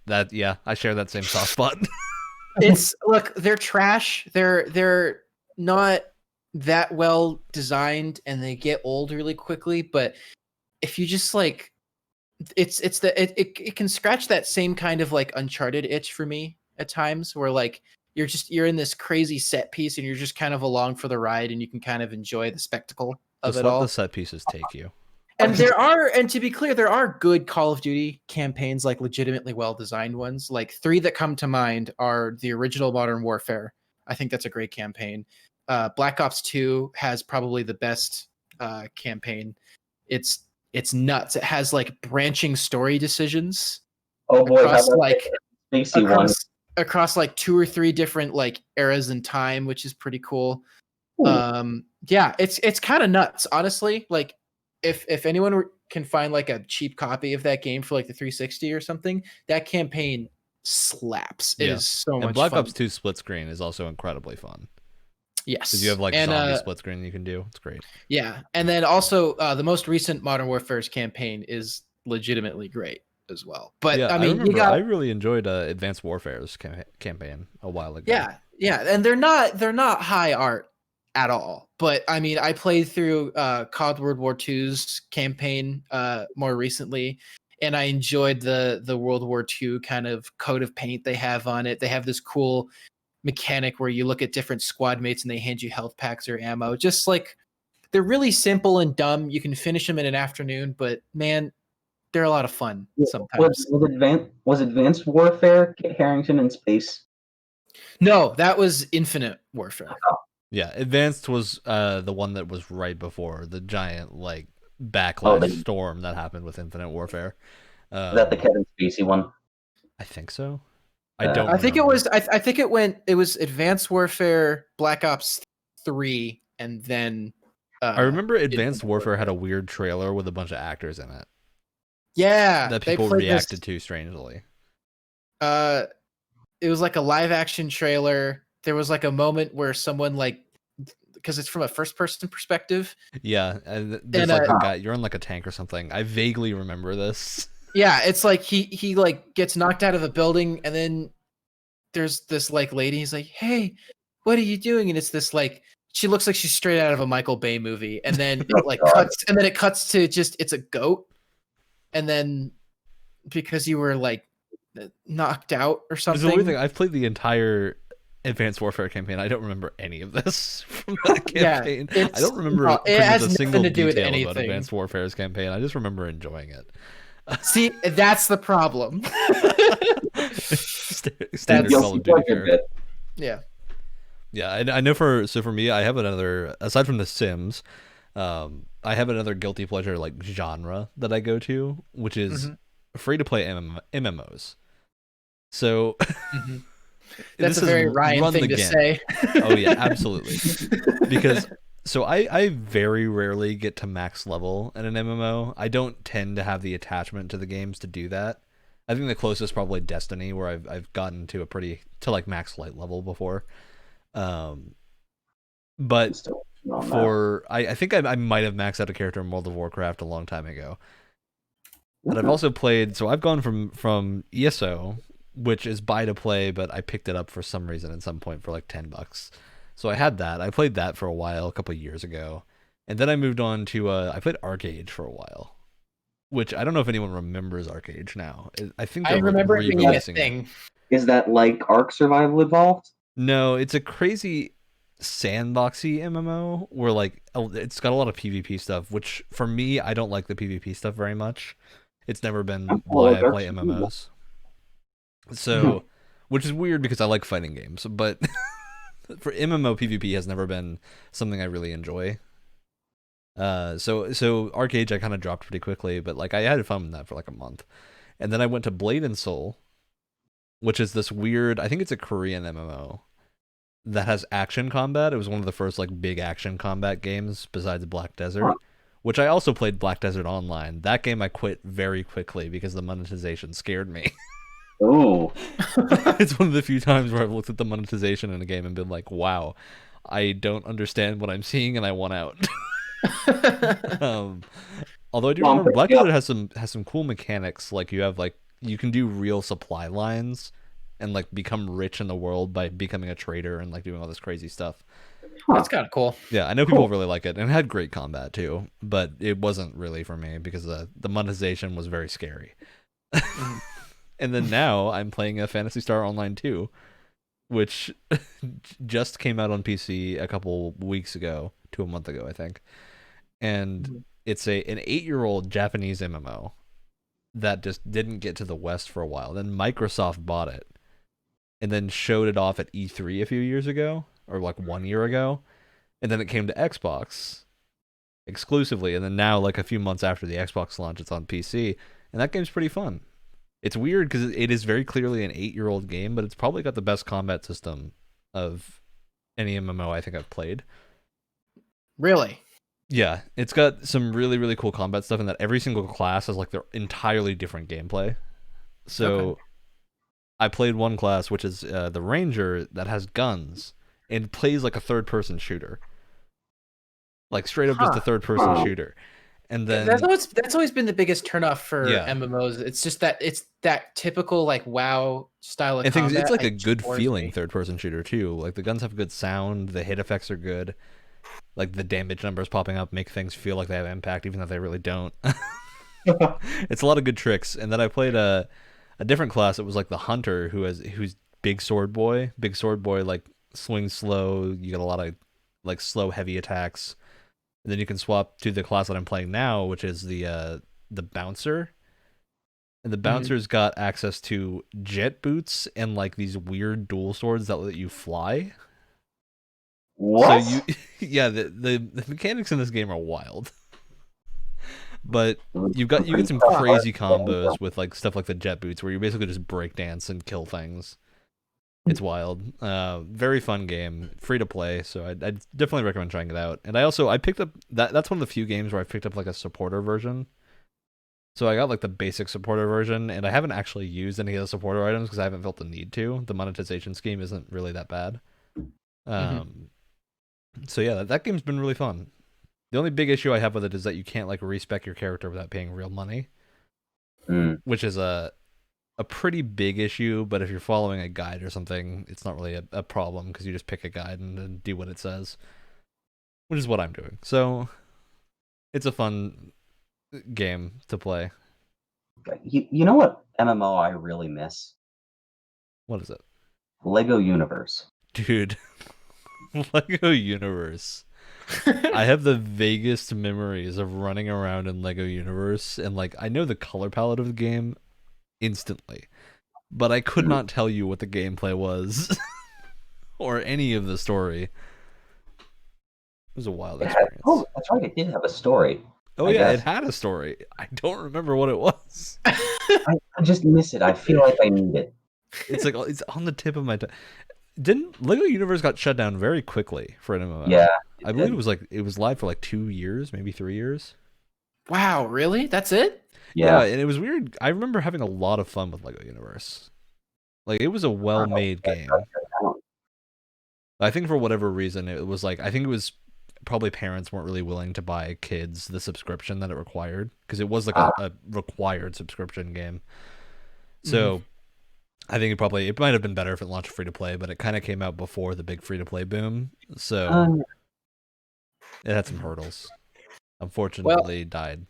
That yeah, I share that same soft spot. It's look, they're trash. They're not that well designed, and they get old really quickly. But if you just like, it can scratch that same kind of like Uncharted itch for me at times, where like you're in this crazy set piece and you're just kind of along for the ride, and you can kind of enjoy the spectacle of Just it let all. the set pieces take you. And to be clear, there are good Call of Duty campaigns, like legitimately well designed ones. Like 3 that come to mind are the original Modern Warfare. I think that's a great campaign. Black Ops 2 has probably the best campaign. It's nuts. It has like branching story decisions Oh boy, how across about like the spacey one? across like 2 or 3 different like eras in time, which is pretty cool. Ooh. Yeah, it's kind of nuts, honestly. Like if anyone can find like a cheap copy of that game for like the 360 or something, that campaign slaps. It is so and much Black fun. Ops 2 split screen is also incredibly fun. Yes, Because you have like zombie split screen you can do. It's great. Yeah, and then also the most recent Modern Warfare's campaign is legitimately great as well. But yeah, I mean, remember I really enjoyed Advanced Warfare's campaign a while ago. Yeah, and they're not high art at all. But I mean, I played through COD World War II's campaign more recently, and I enjoyed the World War II kind of coat of paint they have on it. They have this cool mechanic where you look at different squad mates and they hand you health packs or ammo. Just like they're really simple and dumb. You can finish them in an afternoon, but man, they're a lot of fun sometimes. Was Advanced Warfare Kit Harington in space? No, that was Infinite Warfare. Yeah, Advanced was the one that was right before the giant like backlash storm that happened with Infinite Warfare. Is that the Kevin Spacey one? I think so. I don't. I think it was. I think it went. It was Advanced Warfare, Black Ops 3, and then. I remember Advanced Warfare had a weird trailer with a bunch of actors in it. Yeah, that people reacted to strangely. It was like a live action trailer. There was like a moment where someone like, because it's from a first person perspective. Yeah, and there's like a guy. You're on like a tank or something. I vaguely remember this. Yeah, it's like he like gets knocked out of a building, and then there's this like lady. He's like, "Hey, what are you doing?" And it's this like, she looks like she's straight out of a Michael Bay movie, and then it cuts to just it's a goat, and then because you were like knocked out or something. There's a weird thing. I've played the entire Advanced Warfare campaign. I don't remember any of this from that campaign. I don't remember it has a single nothing to do with detail anything about Advanced Warfare's campaign. I just remember enjoying it. See, that's the problem. Standard Call of Duty character. Yeah. Yeah, I know for me, I have another, aside from The Sims, I have another guilty pleasure like genre that I go to, which is free to play MMOs. So that's a very Ryan thing to say. Oh yeah, absolutely. Because so I very rarely get to max level in an MMO. I don't tend to have the attachment to the games to do that. I think the closest probably Destiny, where I've gotten to like max light level before. But I think I might have maxed out a character in World of Warcraft a long time ago. But I've also played, so I've gone from ESO, which is buy to play, but I picked it up for some reason at some point for like $10. So I had that. I played that for a while, a couple of years ago, and then I moved on to I played ArcAge for a while, which I don't know if anyone remembers ArcAge now. I think I they're remember it being a re-releasing it. thing. Is that like Ark Survival Evolved? No, it's a crazy sandboxy MMO where like it's got a lot of PvP stuff, which for me I don't like the PvP stuff very much. It's never been why I play MMOs. So, which is weird because I like fighting games, but for MMO PvP has never been something I really enjoy. So ArcAge I kind of dropped pretty quickly, but like I had fun with that for like a month, and then I went to Blade and Soul, which is this weird. I think it's a Korean MMO that has action combat. It was one of the first like big action combat games besides Black Desert, which I also played Black Desert Online. That game I quit very quickly because the monetization scared me. Oh, It's one of the few times where I've looked at the monetization in a game and been like, wow, I don't understand what I'm seeing and I want out. um, although I do remember Black Desert has some cool mechanics. Like you can do real supply lines and like become rich in the world by becoming a trader and like doing all this crazy stuff. That's kind of cool. Yeah, I know people really like it, and it had great combat too, but it wasn't really for me because the monetization was very scary. And then now I'm playing a Phantasy Star Online 2, which just came out on PC a couple weeks ago, to a month ago, I think. And it's an 8-year-old Japanese MMO that just didn't get to the West for a while. Then Microsoft bought it and then showed it off at E3 a few years ago, or like 1 year ago. And then it came to Xbox exclusively. And then now, like a few months after the Xbox launch, it's on PC. And that game's pretty fun. It's weird because it is very clearly an 8-year-old game, but it's probably got the best combat system of any MMO I think I've played. Really? Yeah, it's got some really, really cool combat stuff, and that every single class has like their entirely different gameplay. So I played one class, which is the Ranger, that has guns and plays like a third-person shooter. Like straight up just a third-person shooter. And then that's always been the biggest turnoff for Yeah. MMOs. It's just that it's that typical like WoW style of and things, combat. it's like a it good bores feeling me. third-person shooter too. Like the guns have good sound, the hit effects are good. Like the damage numbers popping up make things feel like they have impact, even though they really don't. It's a lot of good tricks. And then I played a different class. It was like the Hunter, who's big sword boy. Big sword boy like swings slow. You get a lot of like slow heavy attacks. And then you can swap to the class that I'm playing now, which is the bouncer. And the bouncer's got access to jet boots and like these weird dual swords that let you fly. what? So yeah, the mechanics in this game are wild. But you get some crazy combos with like stuff like the jet boots, where you basically just break dance and kill things. It's wild. Very fun game, free to play. So I definitely recommend trying it out. And I picked up that's one of the few games where I picked up like a supporter version. So I got like the basic supporter version, and I haven't actually used any of the supporter items because I haven't felt the need to. The monetization scheme isn't really that bad. So yeah, that game's been really fun. The only big issue I have with it is that you can't like respec your character without paying real money, which is a pretty big issue. But if you're following a guide or something, it's not really a problem because you just pick a guide and then do what it says, which is what I'm doing. So it's a fun game to play. You know what MMO I really miss? What is it? Lego Universe. Dude, Lego Universe. I have the vaguest memories of running around in Lego Universe, and like I know the color palette of the game instantly, but I could not tell you what the gameplay was or any of the story. It was a wild experience. Oh, that's right. It did have a story. Oh I yeah, guess. it had a story. I don't remember what it was. I just miss it. I feel like I need it. It's like it's on the tip of my tongue. Didn't Lego Universe got shut down very quickly for an MMO? Yeah. I believe it was live for like 2 years, maybe 3 years. Wow, really? That's it? Yeah. And it was weird. I remember having a lot of fun with Lego Universe. Like it was a well-made game. I think for whatever reason it was like I think it was probably parents weren't really willing to buy kids the subscription that it required because it was like a required subscription game. So I think it might have been better if it launched free to play, but it kind of came out before the big free to play boom, so it had some hurdles. Unfortunately, died.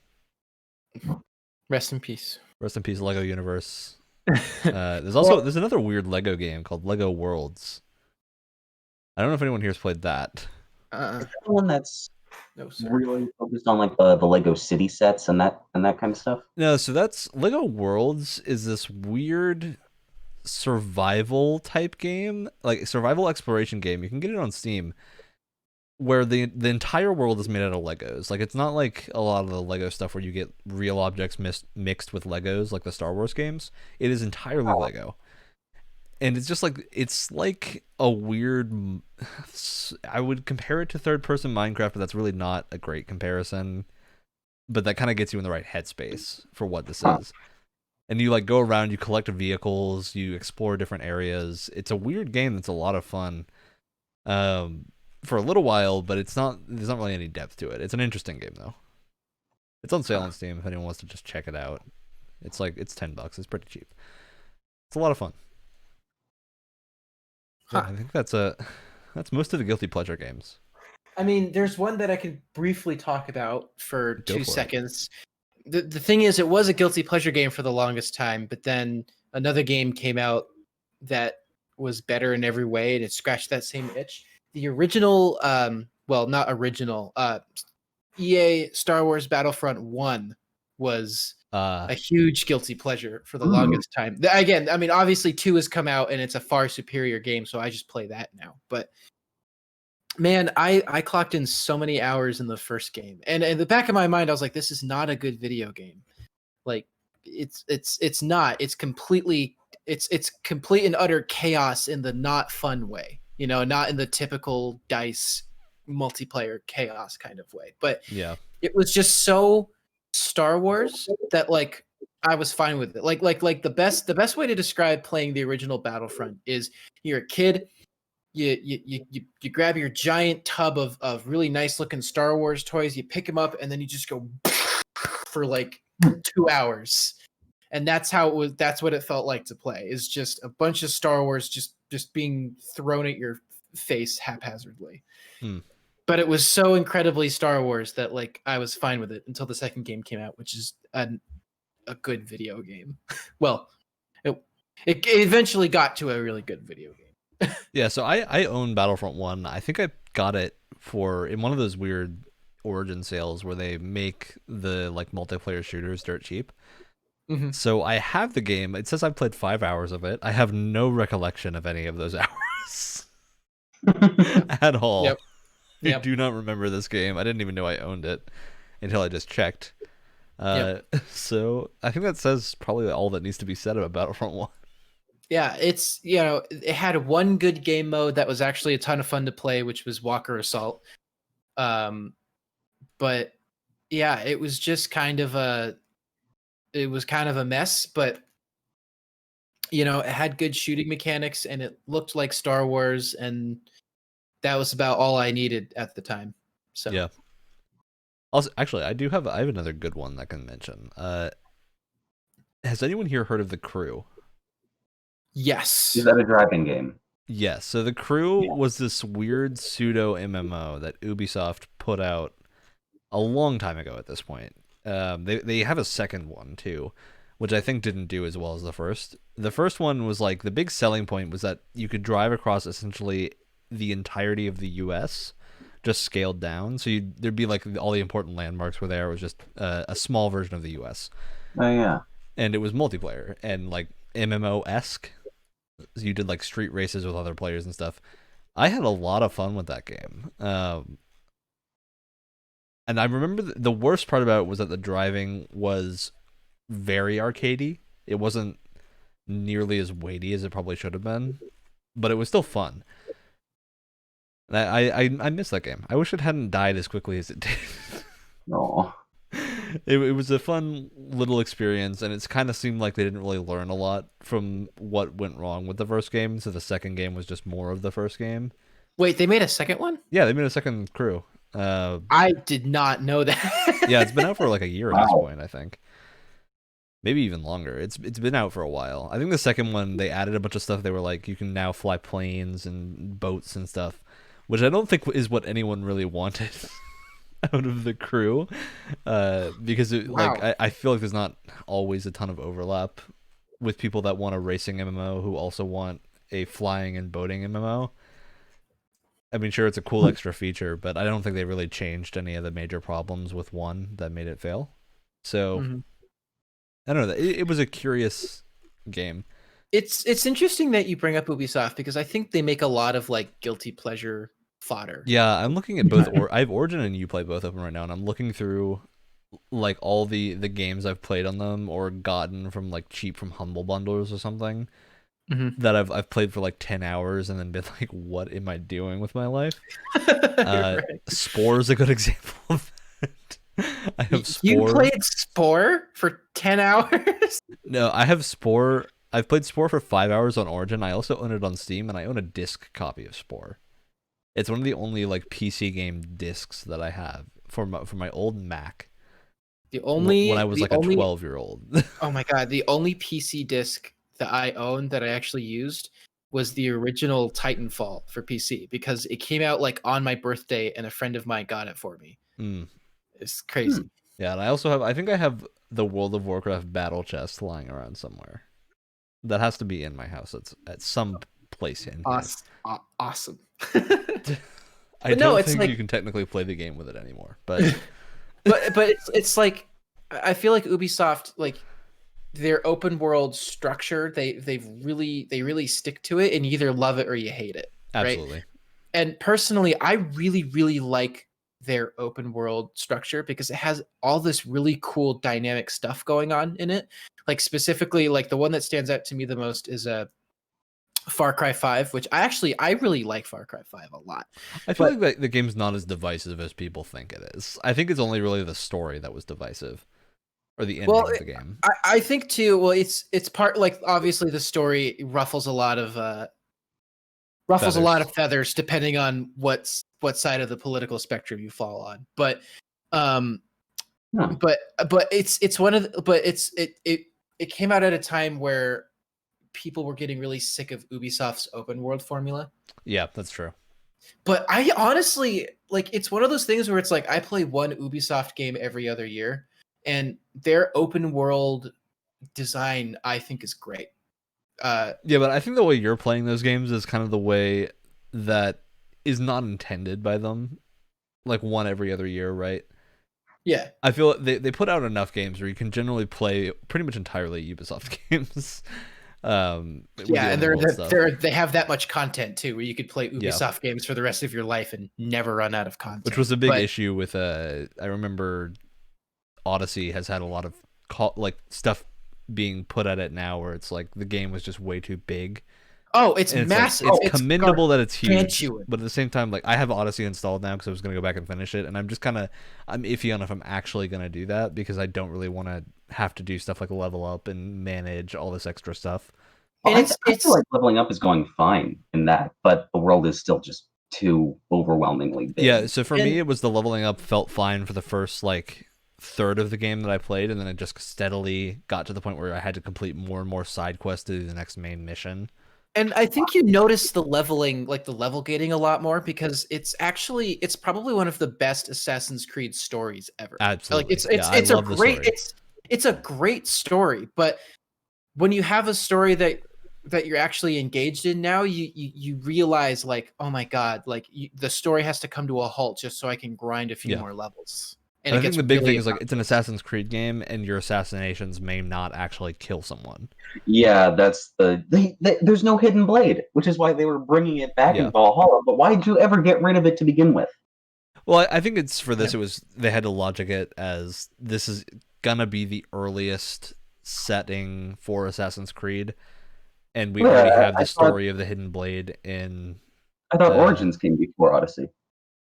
Rest in peace. Rest in peace, Lego Universe. There's another weird Lego game called Lego Worlds. I don't know if anyone here has played that. Is that the one that's No, sir. really focused on like the Lego city sets and that kind of stuff? No, so that's Lego Worlds is this weird survival type game, like survival exploration game. You can get it on Steam, where the entire world is made out of Legos. Like, it's not like a lot of the Lego stuff where you get real objects mixed with Legos, like the Star Wars games. It is entirely Lego, and it's like a weird. I would compare it to third person Minecraft, but that's really not a great comparison. But that kind of gets you in the right headspace for what this is. And you like go around, you collect vehicles, you explore different areas. It's a weird game that's a lot of fun. For a little while, but there's not really any depth to it. It's an interesting game though. It's on sale on Steam if anyone wants to just check it out. It's $10. It's pretty cheap. It's a lot of fun. Huh. Yeah, I think that's most of the guilty pleasure games. I mean, there's one that I can briefly talk about for Go 2 for it. seconds. The thing is, it was a guilty pleasure game for the longest time, but then another game came out that was better in every way, and it scratched that same itch. The original, well, not original, EA Star Wars Battlefront 1 was a huge guilty pleasure for the longest time. Again, I mean, obviously 2 has come out and it's a far superior game, so I just play that now. But man, I clocked in so many hours in the first game, and in the back of my mind, I was like, this is not a good video game. Like, it's not. It's complete and utter chaos in the not fun way. You know, not in the typical DICE multiplayer chaos kind of way. But Yeah. it was just so Star Wars that like I was fine with it. Like the best way to describe playing the original Battlefront is you're a kid, you grab your giant tub of really nice looking Star Wars toys, you pick them up, and then you just go for like 2 hours. And that's what it felt like to play, is just a bunch of Star Wars just being thrown at your face haphazardly. But it was so incredibly Star Wars that like I was fine with it until the second game came out, which is a good video game. Well, it eventually got to a really good video game. Yeah, so I own Battlefront 1. I think I got it in one of those weird Origin sales where they make the like multiplayer shooters dirt cheap. Mm-hmm. So I have the game. It says I've played 5 hours of it. I have no recollection of any of those hours at all. Yep. I do not remember this game. I didn't even know I owned it until I just checked. So I think that says probably all that needs to be said about Battlefront 1. Yeah, it's, you know, it had one good game mode that was actually a ton of fun to play, which was Walker Assault. But yeah, it was just kind of a mess, but you know, it had good shooting mechanics and it looked like Star Wars, and that was about all I needed at the time. So yeah. Also, actually, I have another good one that I can mention. Has anyone here heard of The Crew? Yes. Is that a driving game? Yes. So The Crew was this weird pseudo MMO that Ubisoft put out a long time ago at this point. They have a second one too, which I think didn't do as well as the first. The first one was like, the big selling point was that you could drive across essentially the entirety of the US, just scaled down. So there'd be like all the important landmarks were there. It was just a small version of the US. Oh yeah. And it was multiplayer and like MMO-esque. So you did like street races with other players and stuff. I had a lot of fun with that game. And I remember the worst part about it was that the driving was very arcadey. It wasn't nearly as weighty as it probably should have been, but it was still fun. And I miss that game. I wish it hadn't died as quickly as it did. No. It was a fun little experience, and it's kind of seemed like they didn't really learn a lot from what went wrong with the first game, so the second game was just more of the first game. Wait, they made a second one? Yeah, they made a second Crew. I did not know that. Yeah, it's been out for like a year at this point, I think. maybe even longer. It's been out for a while. I think the second one they added a bunch of stuff. They were like, you can now fly planes and boats and stuff, which I don't think is what anyone really wanted out of the crew, because Wow. I feel like there's not always a ton of overlap with people that want a racing MMO who also want a flying and boating MMO. I mean, sure, it's a cool extra feature, but I don't think they really changed any of the major problems with one that made it fail. So Mhm. I don't know. It was a curious game. It's interesting that you bring up Ubisoft because I think they make a lot of like guilty pleasure fodder. Yeah, I'm looking at both. I have Origin and Uplay both of them right now, and I'm looking through like all the games I've played on them or gotten from like cheap from Humble Bundles or something Mhm. that I've played for like 10 hours and then been like, what am I doing with my life? Right. Spore is a good example of that. I have Spore. You played Spore for 10 hours? No, I have Spore. I've played Spore for 5 hours on Origin. I also own it on Steam, and I own a disc copy of Spore. It's one of the only like PC game discs that I have for my old Mac. The only when I was like a 12-year-old. Oh my god, the only PC disc that I owned that I actually used was the original Titanfall for PC because it came out like on my birthday and a friend of mine got it for me. Mm. It's crazy. Yeah, and I also have, I think I have the World of Warcraft battle chest lying around somewhere. That has to be in my house. It's at some place in here. Awesome. I no, don't it's think like- you can technically play the game with it anymore, but but it's like I feel like Ubisoft, like their open world structure, they really stick to it, and you either love it or you hate it. absolutely. Right? And personally, I really like their open world structure because it has all this really cool dynamic stuff going on in it. Like specifically, like the one that stands out to me the most is a Far Cry 5, which I really like Far Cry 5 a lot. I feel like the game's not as divisive as people think it is. I think it's only really the story that was divisive, or the ending of the game. I think too. Well, it's part like obviously the story ruffles a lot of feathers depending on what side of the political spectrum you fall on. But it's one of the, but it came out at a time where people were getting really sick of Ubisoft's open world formula. Yeah, that's true. But I honestly like it's one of those things where it's like I play one Ubisoft game every other year, and their open world design I think is great. Yeah, but I think the way you're playing those games is kind of the way that is not intended by them. Like one every other year, right? Yeah. I feel they put out enough games where you can generally play pretty much entirely Ubisoft games. Yeah, and they have that much content too, where you could play Ubisoft games for the rest of your life and never run out of content. Which was a big issue with I remember Odyssey has had a lot of stuff being put at it now where it's like the game was just way too big. Oh, it's massive. Like, it's commendable that it's huge, gargantuan. But at the same time, like I have Odyssey installed now because I was going to go back and finish it, and I'm just I'm iffy on if I'm actually going to do that because I don't really want to have to do stuff like level up and manage all this extra stuff. Well, I feel like leveling up is going fine in that, but the world is still just too overwhelmingly big. Yeah, so for me, it was the leveling up felt fine for the first like third of the game that I played, and then it just steadily got to the point where I had to complete more and more side quests to do the next main mission. And I think you notice the leveling, like the level gating a lot more because it's probably one of the best Assassin's Creed stories ever. Absolutely. Like it's a great story, but when you have a story that you're actually engaged in now, you realize like, oh my god, like the story has to come to a halt just so I can grind a few more levels. And I think the big thing is like it's an Assassin's Creed game, and your assassinations may not actually kill someone. Yeah, that's there's no hidden blade, which is why they were bringing it back in Valhalla. But why did you ever get rid of it to begin with? Well, I think it's for this. It was they had to logic it as this is gonna be the earliest setting for Assassin's Creed, and we already have the story of the hidden blade in. I thought Origins came before Odyssey.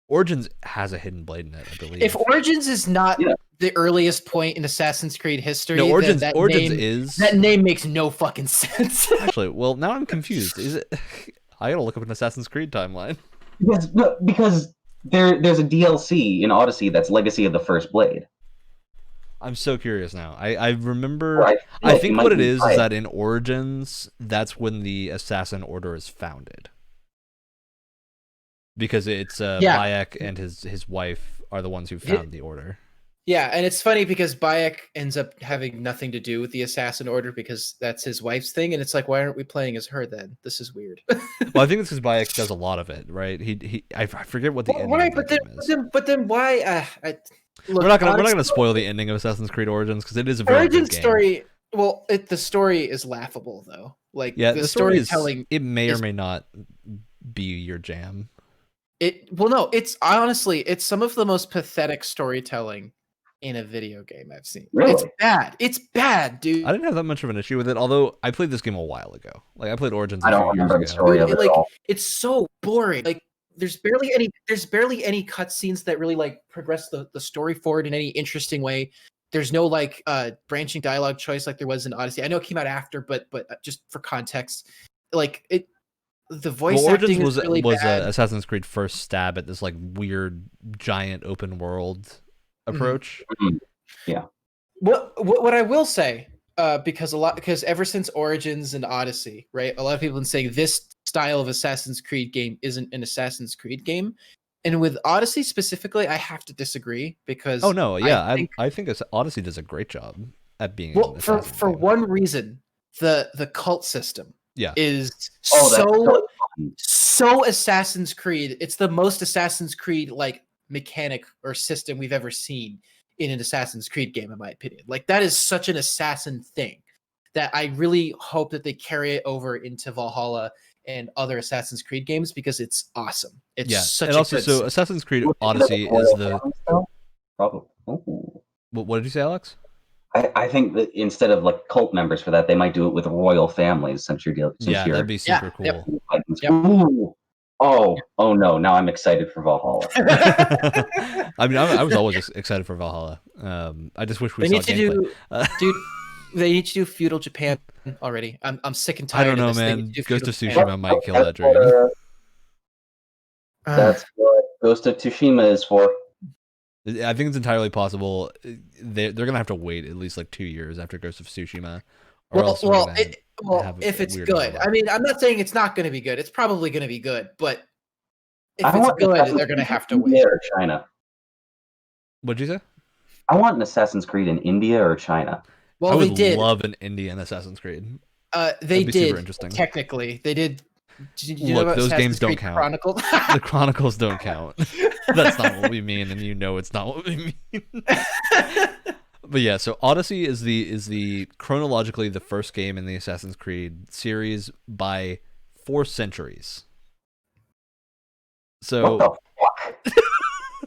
Origins has a hidden blade in it, I believe. If Origins is not the earliest point in Assassin's Creed history, no, Origins is. That name makes no fucking sense. Actually, well, now I'm confused. Is it? I gotta look up an Assassin's Creed timeline. Because there's a DLC in Odyssey that's Legacy of the First Blade. I'm so curious now. I remember. Well, I you think might what it be is right. that in Origins, that's when the Assassin Order is founded. Because it's Yeah. Bayek and his wife are the ones who found the order. Yeah, and it's funny because Bayek ends up having nothing to do with the Assassin Order because that's his wife's thing, and it's like, why aren't we playing as her then? This is weird. Well, I think it's because Bayek does a lot of it, right? I forget what the ending right, of that game is. but then why? Look, we're not gonna honestly, spoil the ending of Assassin's Creed Origins because it is a very Origin good game. story. Well, the story is laughable though. Like Yeah, the storytelling, storytelling. it may or is- may not be your jam. No, it's honestly it's some of the most pathetic storytelling in a video game I've seen. Really? It's bad. It's bad, dude. I didn't have that much of an issue with it, although I played this game a while ago. Like I played Origins I a don't few years remember the ago. story of it like at all. it's so boring. Like there's barely any cutscenes that really like progress the story forward in any interesting way. There's no like branching dialogue choice like there was in Odyssey. I know it came out after, but just for context, like it the voice Origins acting was is really bad. Assassin's Creed first stab at this like weird giant open world approach. Yeah. What I will say, because ever since Origins and Odyssey, right, a lot of people have been saying this style of Assassin's Creed game isn't an Assassin's Creed game, and with Odyssey specifically, I have to disagree because Oh no, yeah, I think Odyssey does a great job at being well an for Assassin's game. one reason the cult system is Oh, so Assassin's Creed. It's the most Assassin's Creed like mechanic or system we've ever seen in an Assassin's Creed game, in my opinion. Like that is such an assassin thing that I really hope that they carry it over into Valhalla and other Assassin's Creed games because it's awesome. It's such and a also good so Assassin's Creed Odyssey is the probably. Ooh. what did you say, Alex? I think that instead of like cult members for that, they might do it with royal families since you're dealing. That'd be super cool. Yep. Ooh. Oh no! Now I'm excited for Valhalla. I mean, I was always excited for Valhalla. I just wish we They saw need to gameplay. do, dude. They need to do feudal Japan already. I'm sick and I tired. don't know, of this. They man. need to do Ghost of feudal Tsushima Japan. might kill that dream. That's what Ghost of Tsushima is for. I think it's entirely possible. They're gonna have to wait at least like 2 years after Ghost of Tsushima, or else we're gonna have if it's weird good. overlap. I mean, I'm not saying it's not going to be good. It's probably going to be good, but if I it's want good, Assassin's they're going to Creed have to in wait. India or China. What'd you say? I want an Assassin's Creed in India or China. Well, I would they did. love an Indian Assassin's Creed. They That'd be did. super interesting. Technically, they did. Did you know Look, about those Assassin's games don't Creed count. Chronicles? The Chronicles don't count. That's not what we mean, and you know it's not what we mean. But yeah, so Odyssey is the chronologically the first game in the Assassin's Creed series by 4 centuries. So What the fuck?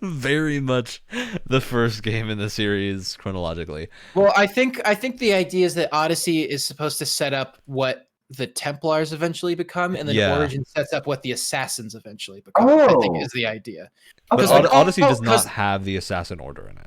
very much the first game in the series chronologically. Well, I think the idea is that Odyssey is supposed to set up what the Templars eventually become, and then Yeah. Origin sets up what the Assassins eventually become. I think Oh. is the idea. But Because, like, Odyssey does because- not have the Assassin Order in it.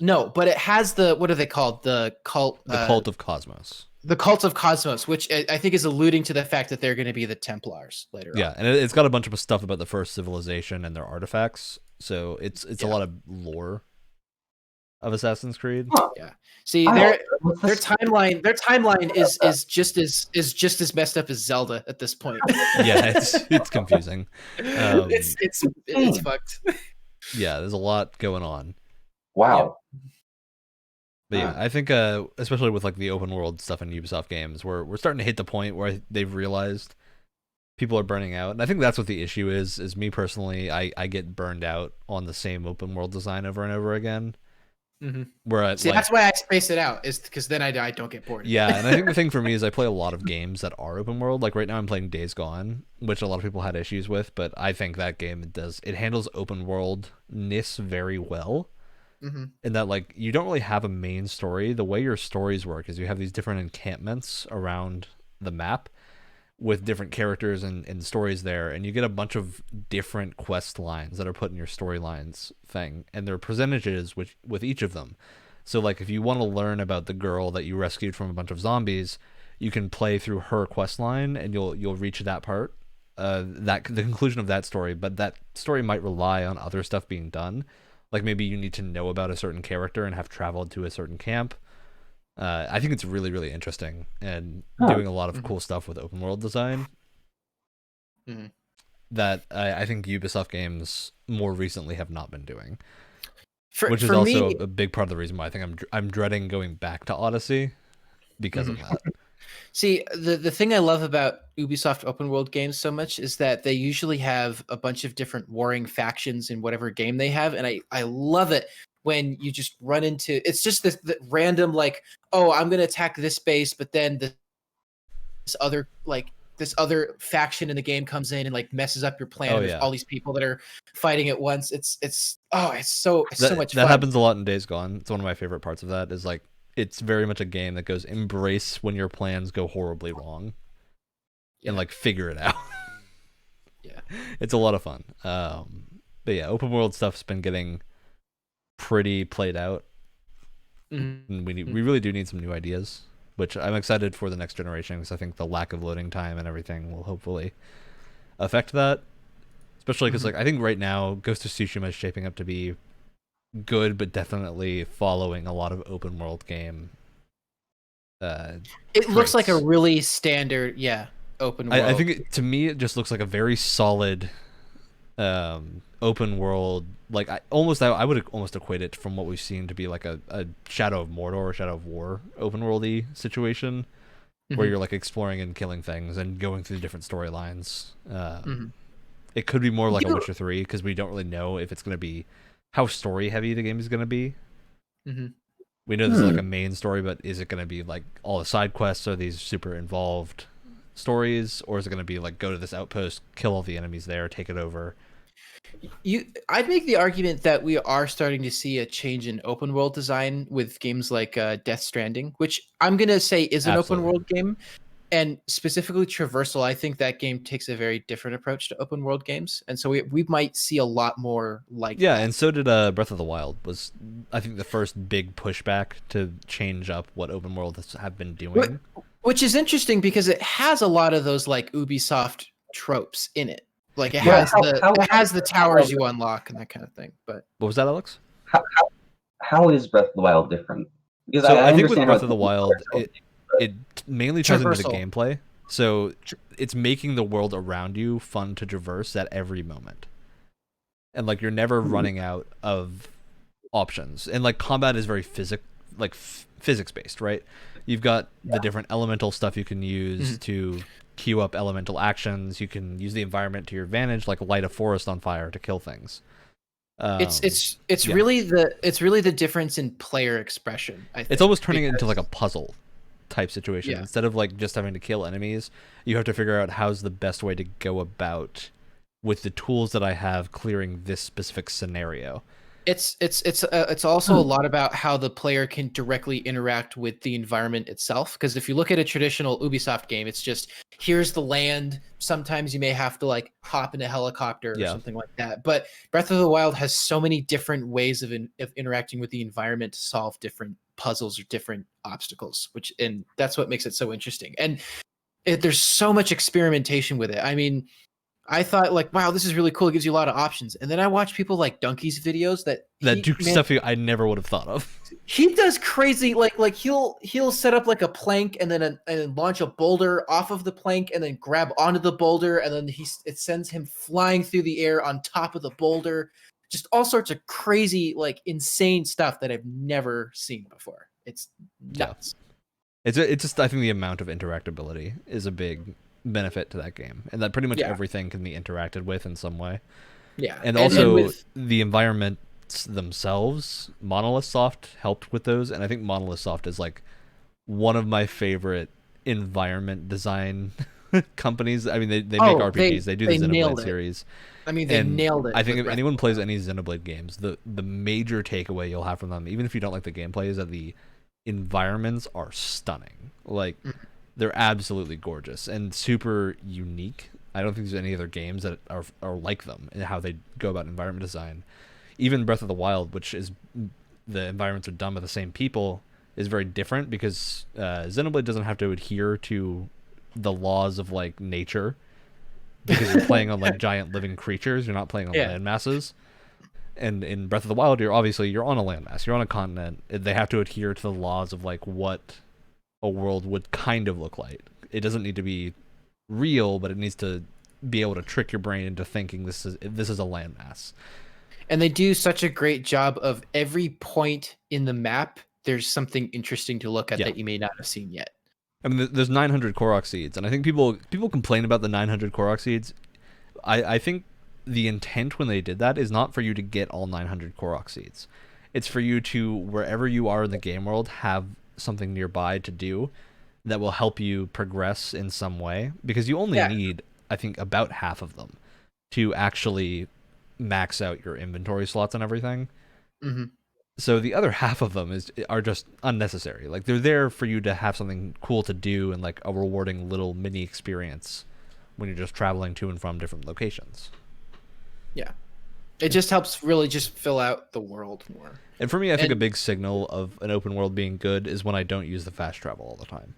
No, but it has the what are they called? The cult. The Cult of Cosmos. The Cult of Cosmos, which I think is alluding to the fact that they're going to be the Templars later on. Yeah, and it's got a bunch of stuff about the first civilization and their artifacts. So it's a lot of lore of Assassin's Creed. See, their timeline is just as messed up as Zelda at this point. Yeah, it's confusing. It's fucked. Yeah, there's a lot going on. Wow. But yeah, I think especially with like the open world stuff in Ubisoft games, we're starting to hit the point where they've realized people are burning out, and I think that's what the issue is. Is me personally, I get burned out on the same open world design over and over again. Mm-hmm. Where See, that's why I space it out, is because then I don't get bored. Yeah, and I think the thing for me is I play a lot of games that are open world. Like right now, I'm playing Days Gone, which a lot of people had issues with, but I think that game handles open world-ness very well. Mm-hmm. In that, like, you don't really have a main story. The way your stories work is you have these different encampments around the map with different characters and stories there, and you get a bunch of different quest lines that are put in your storylines thing, and there are percentages with each of them. So, like, if you want to learn about the girl that you rescued from a bunch of zombies, you can play through her quest line, and you'll reach that part, the conclusion of that story. But that story might rely on other stuff being done. Like maybe you need to know about a certain character and have traveled to a certain camp. I think it's really, really interesting and doing a lot of cool stuff with open world design. That I think Ubisoft games more recently have not been doing, which is also a big part of the reason why I think I'm dreading going back to Odyssey because of that. See, the thing I love about Ubisoft open world games so much is that they usually have a bunch of different warring factions in whatever game they have, and I love it when you just run into it's just this random like, oh, I'm gonna attack this base, but then this other faction in the game comes in and like messes up your plan. There's all these people that are fighting at once. It's so much fun. That happens a lot in Days Gone. It's one of my favorite parts of that is like it's very much a game that goes embrace when your plans go horribly wrong and like figure it out. Yeah. It's a lot of fun. But yeah, open world stuff's been getting pretty played out. And we really do need some new ideas, which I'm excited for the next generation because I think the lack of loading time and everything will hopefully affect that. Especially because like I think right now Ghost of Tsushima is shaping up to be good, but definitely following a lot of open world game. It looks like a really standard, open world. I think to me it just looks like a very solid open world. Like I would almost equate it from what we've seen to be like a Shadow of Mordor or Shadow of War open worldy situation where you're like exploring and killing things and going through different storylines. It could be more like a Witcher 3 because we don't really know if it's going to be how story heavy the game is going to be. We know this is like a main story, but is it going to be like all the side quests or these super involved stories, or is it going to be like go to this outpost, kill all the enemies there, take it over? I'd make the argument that we are starting to see a change in open world design with games like Death Stranding, which I'm going to say is an open world game. And specifically Traversal, I think that game takes a very different approach to open world games. And so we might see a lot more like that. And so did Breath of the Wild was, I think, the first big pushback to change up what open worlds have been doing. Which is interesting because it has a lot of those like Ubisoft tropes in it. Like it has the towers you unlock and that kind of thing. But what was that, Alex? How is Breath of the Wild different? Because I think with Breath of the Wild, it mainly ties into the gameplay. So it's making the world around you fun to traverse at every moment. And like you're never running out of options. And like combat is very physics based, right? You've got the different elemental stuff you can use to queue up elemental actions. You can use the environment to your advantage, like light a forest on fire to kill things. It's really the difference in player expression. I think, it's almost turning it into like a puzzle type situation. Instead of like just having to kill enemies, you have to figure out how's the best way to go about with the tools that I have clearing this specific scenario. It's also a lot about how the player can directly interact with the environment itself. Because if you look at a traditional Ubisoft game, it's just here's the land. Sometimes you may have to like hop in a helicopter or something like that. But Breath of the Wild has so many different ways of interacting with the environment to solve different puzzles or different obstacles, and that's what makes it so interesting. And there's so much experimentation with it. I mean, I thought like, wow, this is really cool. It gives you a lot of options. And then I watch people like Donkey's videos that do stuff I never would have thought of. He does crazy like he'll set up like a plank and then launch a boulder off of the plank and then grab onto the boulder and then it sends him flying through the air on top of the boulder. Just all sorts of crazy like insane stuff that I've never seen before. It's nuts. It's just I think the amount of interactability is a big benefit to that game, and that pretty much everything can be interacted with in some way. And also the environments themselves, Monolith Soft helped with those, and I think Monolith Soft is like one of my favorite environment design companies. I mean, they make RPGs. They do the Xenoblade series. I mean, they nailed it. I think if anyone plays any Xenoblade games, the major takeaway you'll have from them, even if you don't like the gameplay, is that the environments are stunning. Like they're absolutely gorgeous and super unique. I don't think there's any other games that are like them in how they go about environment design. Even Breath of the Wild, which is the environments are done by the same people, is very different because Xenoblade doesn't have to adhere to the laws of like nature because you're playing on like giant living creatures. You're not playing on land masses. And in Breath of the Wild, you're on a landmass, you're on a continent. They have to adhere to the laws of like what a world would kind of look like. It doesn't need to be real, but it needs to be able to trick your brain into thinking this is a landmass. And they do such a great job of every point in the map. There's something interesting to look at that you may not have seen yet. I mean, there's 900 Korok seeds, and I think people complain about the 900 Korok seeds. I think the intent when they did that is not for you to get all 900 Korok seeds. It's for you to, wherever you are in the game world, have something nearby to do that will help you progress in some way, because you only need, I think, about half of them to actually max out your inventory slots and everything. Mm-hmm. So the other half of them are just unnecessary. Like, they're there for you to have something cool to do and like a rewarding little mini experience when you're just traveling to and from different locations. Yeah. It just helps really just fill out the world more. And for me, I think a big signal of an open world being good is when I don't use the fast travel all the time.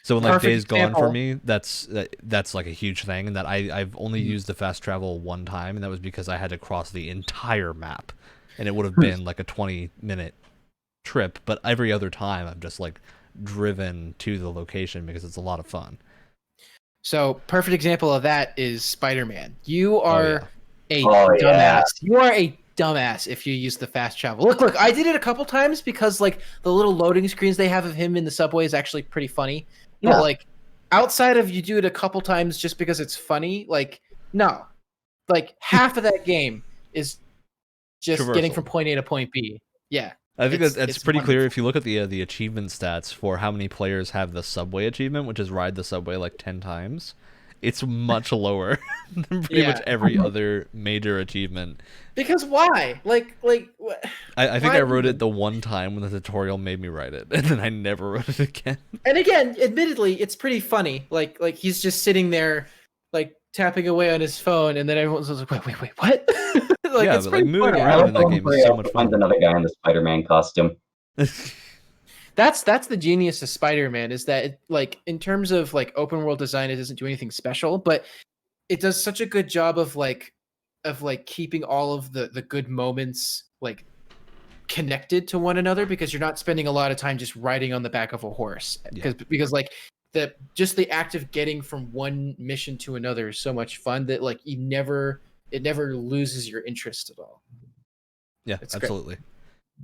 So when like Days Gone for me, that's like a huge thing, and that I've only used the fast travel one time, and that was because I had to cross the entire map, and it would have been like a 20-minute trip. But every other time, I've just like driven to the location because it's a lot of fun. So perfect example of that is Spider-Man. You are a dumbass. Yeah. You are a dumbass if you use the fast travel. Look, I did it a couple times because like the little loading screens they have of him in the subway is actually pretty funny. Yeah. But like outside of you do it a couple times just because it's funny, like no. Like half of that game is just getting from point A to point B. Yeah. I think it's pretty clear if you look at the achievement stats for how many players have the subway achievement, which is ride the subway like 10 times. It's much lower than pretty much every other major achievement. Because why? Like I think I wrote it the one time when the tutorial made me write it, and then I never wrote it again. And again, admittedly, it's pretty funny. Like he's just sitting there, like tapping away on his phone, and then everyone's like, "Wait, what?" Like, yeah, it's but like moving around in that game is so much fun. Find another guy in the Spider-Man costume. That's the genius of Spider-Man, is that it, like in terms of like open world design, it doesn't do anything special, but it does such a good job of keeping all of the good moments like connected to one another, because you're not spending a lot of time just riding on the back of a horse. Because like the act of getting from one mission to another is so much fun that like it never loses your interest at all. Yeah, it's absolutely. Great.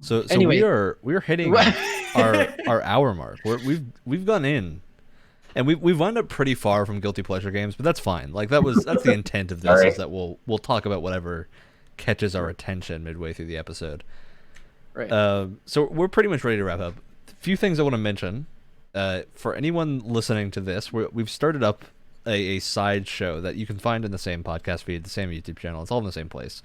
So anyway, we're hitting our hour mark. We've gone in, and we've wound up pretty far from guilty pleasure games, but that's fine. Like that's the intent of this, is that we'll talk about whatever catches our attention midway through the episode. Right. So we're pretty much ready to wrap up. A few things I want to mention. For anyone listening to this, we've started up a side show that you can find in the same podcast feed, the same YouTube channel. It's all in the same place.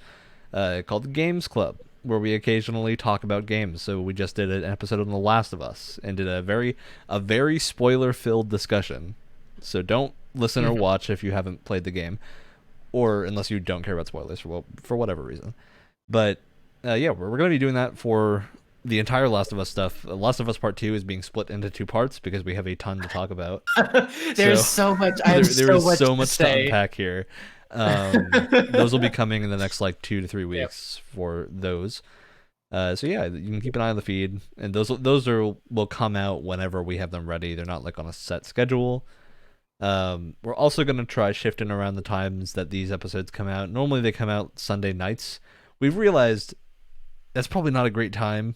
Called the Games Club, where we occasionally talk about games. So we just did an episode on The Last of Us and did a very spoiler-filled discussion. So don't listen or watch if you haven't played the game, or unless you don't care about spoilers for whatever reason. But we're going to be doing that for the entire Last of Us stuff. Last of Us Part 2 is being split into 2 parts because we have a ton to talk about. There's so much. There is so much to unpack here. Those will be coming in the next like 2 to 3 weeks for those. So yeah, you can keep an eye on the feed, and those will come out whenever we have them ready. They're not like on a set schedule. We're also going to try shifting around the times that these episodes come out. Normally they come out Sunday nights. We've realized that's probably not a great time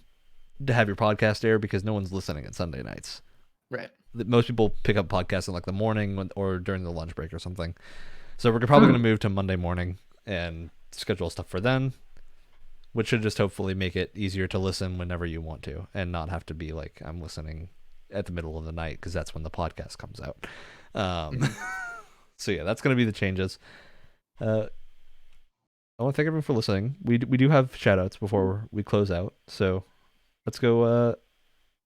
to have your podcast air because no one's listening at Sunday nights. Right. Most people pick up podcasts in like the morning or during the lunch break or something. So we're probably going to move to Monday morning and schedule stuff for then, which should just hopefully make it easier to listen whenever you want to, and not have to be like, I'm listening at the middle of the night, because that's when the podcast comes out. So yeah, that's going to be the changes. I want to thank everyone for listening. We do have shout outs before we close out. So let's go.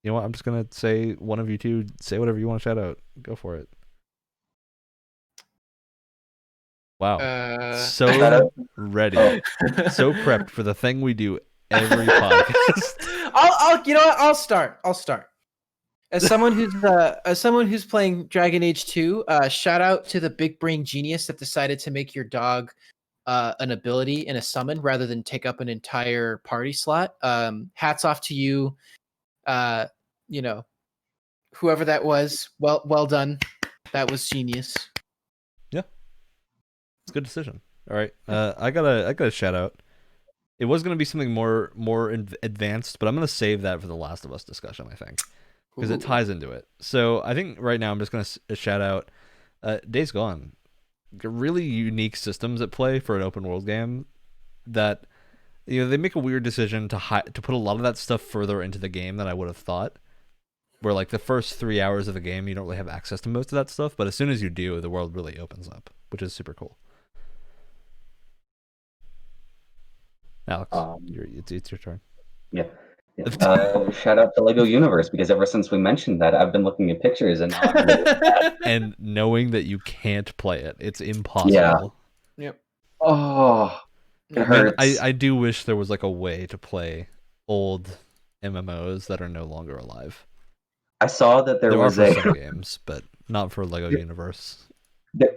You know what? I'm just going to say, one of you two, say whatever you want to shout out. Go for it. Wow. So ready. So prepped for the thing we do every podcast. I'll start. As someone who's playing Dragon Age 2, shout out to the big brain genius that decided to make your dog an ability in a summon rather than take up an entire party slot. Hats off to you. You know, whoever that was. Well done. That was genius. Yeah, it's a good decision. All right, I got a shout out. It was gonna be something more advanced, but I'm gonna save that for the Last of Us discussion. I think because it ties into it. So I think right now I'm just gonna shout out Days Gone. Really unique systems at play for an open world game. That they make a weird decision to put a lot of that stuff further into the game than I would have thought. Where like the first 3 hours of the game you don't really have access to most of that stuff, but as soon as you do, the world really opens up, which is super cool. Alex, it's your turn. Yeah. Shout out to Lego Universe, because ever since we mentioned that, I've been looking at pictures and now I'm really and knowing that you can't play it, it's impossible. Yep. Oh, it hurts. I do wish there was like a way to play old MMOs that are no longer alive. I saw that there was are for some games, but not for Lego Universe.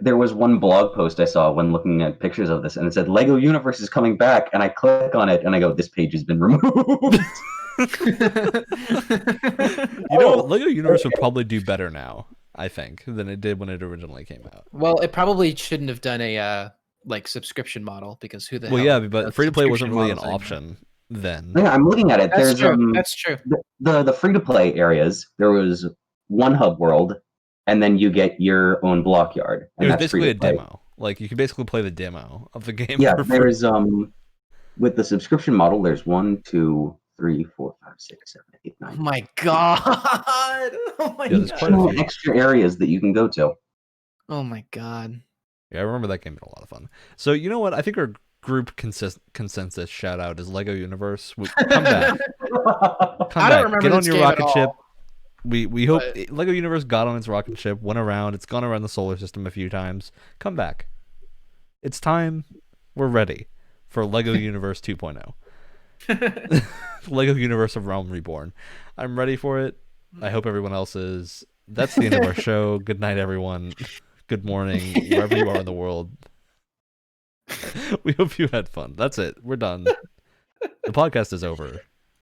There was one blog post I saw when looking at pictures of this, and it said Lego Universe is coming back, and I click on it and I go, this page has been removed. Lego Universe would probably do better now, I think, than it did when it originally came out. Well, it probably shouldn't have done a like subscription model, because who the hell? Well, yeah, but free to play wasn't really an option then. Yeah, I'm looking at it. That's true. That's true. The free to play areas. There was one hub world, and then you get your own block yard. And it was basically a demo. Like you could basically play the demo of the game. Yeah, there's with the subscription model. There's 1, 2, 3, 4, 5, 6, 7, 8, 9. Oh my god! Oh my there's god! quite a few extra areas that you can go to. Oh my god! Yeah, I remember that game being a lot of fun. So you know what? I think our group consensus shout out is Lego Universe. Come back. I don't remember Get on this your game rocket at ship. all. We hope Lego Universe got on its rocket ship, went around. It's gone around the solar system a few times. Come back. It's time. We're ready for Lego Universe 2.0. Lego Universe of Realm Reborn. I'm ready for it. I hope everyone else is. That's the end of our show. Good night, everyone. Good morning, wherever you are in the world. We hope you had fun. That's it. We're done. The podcast is over.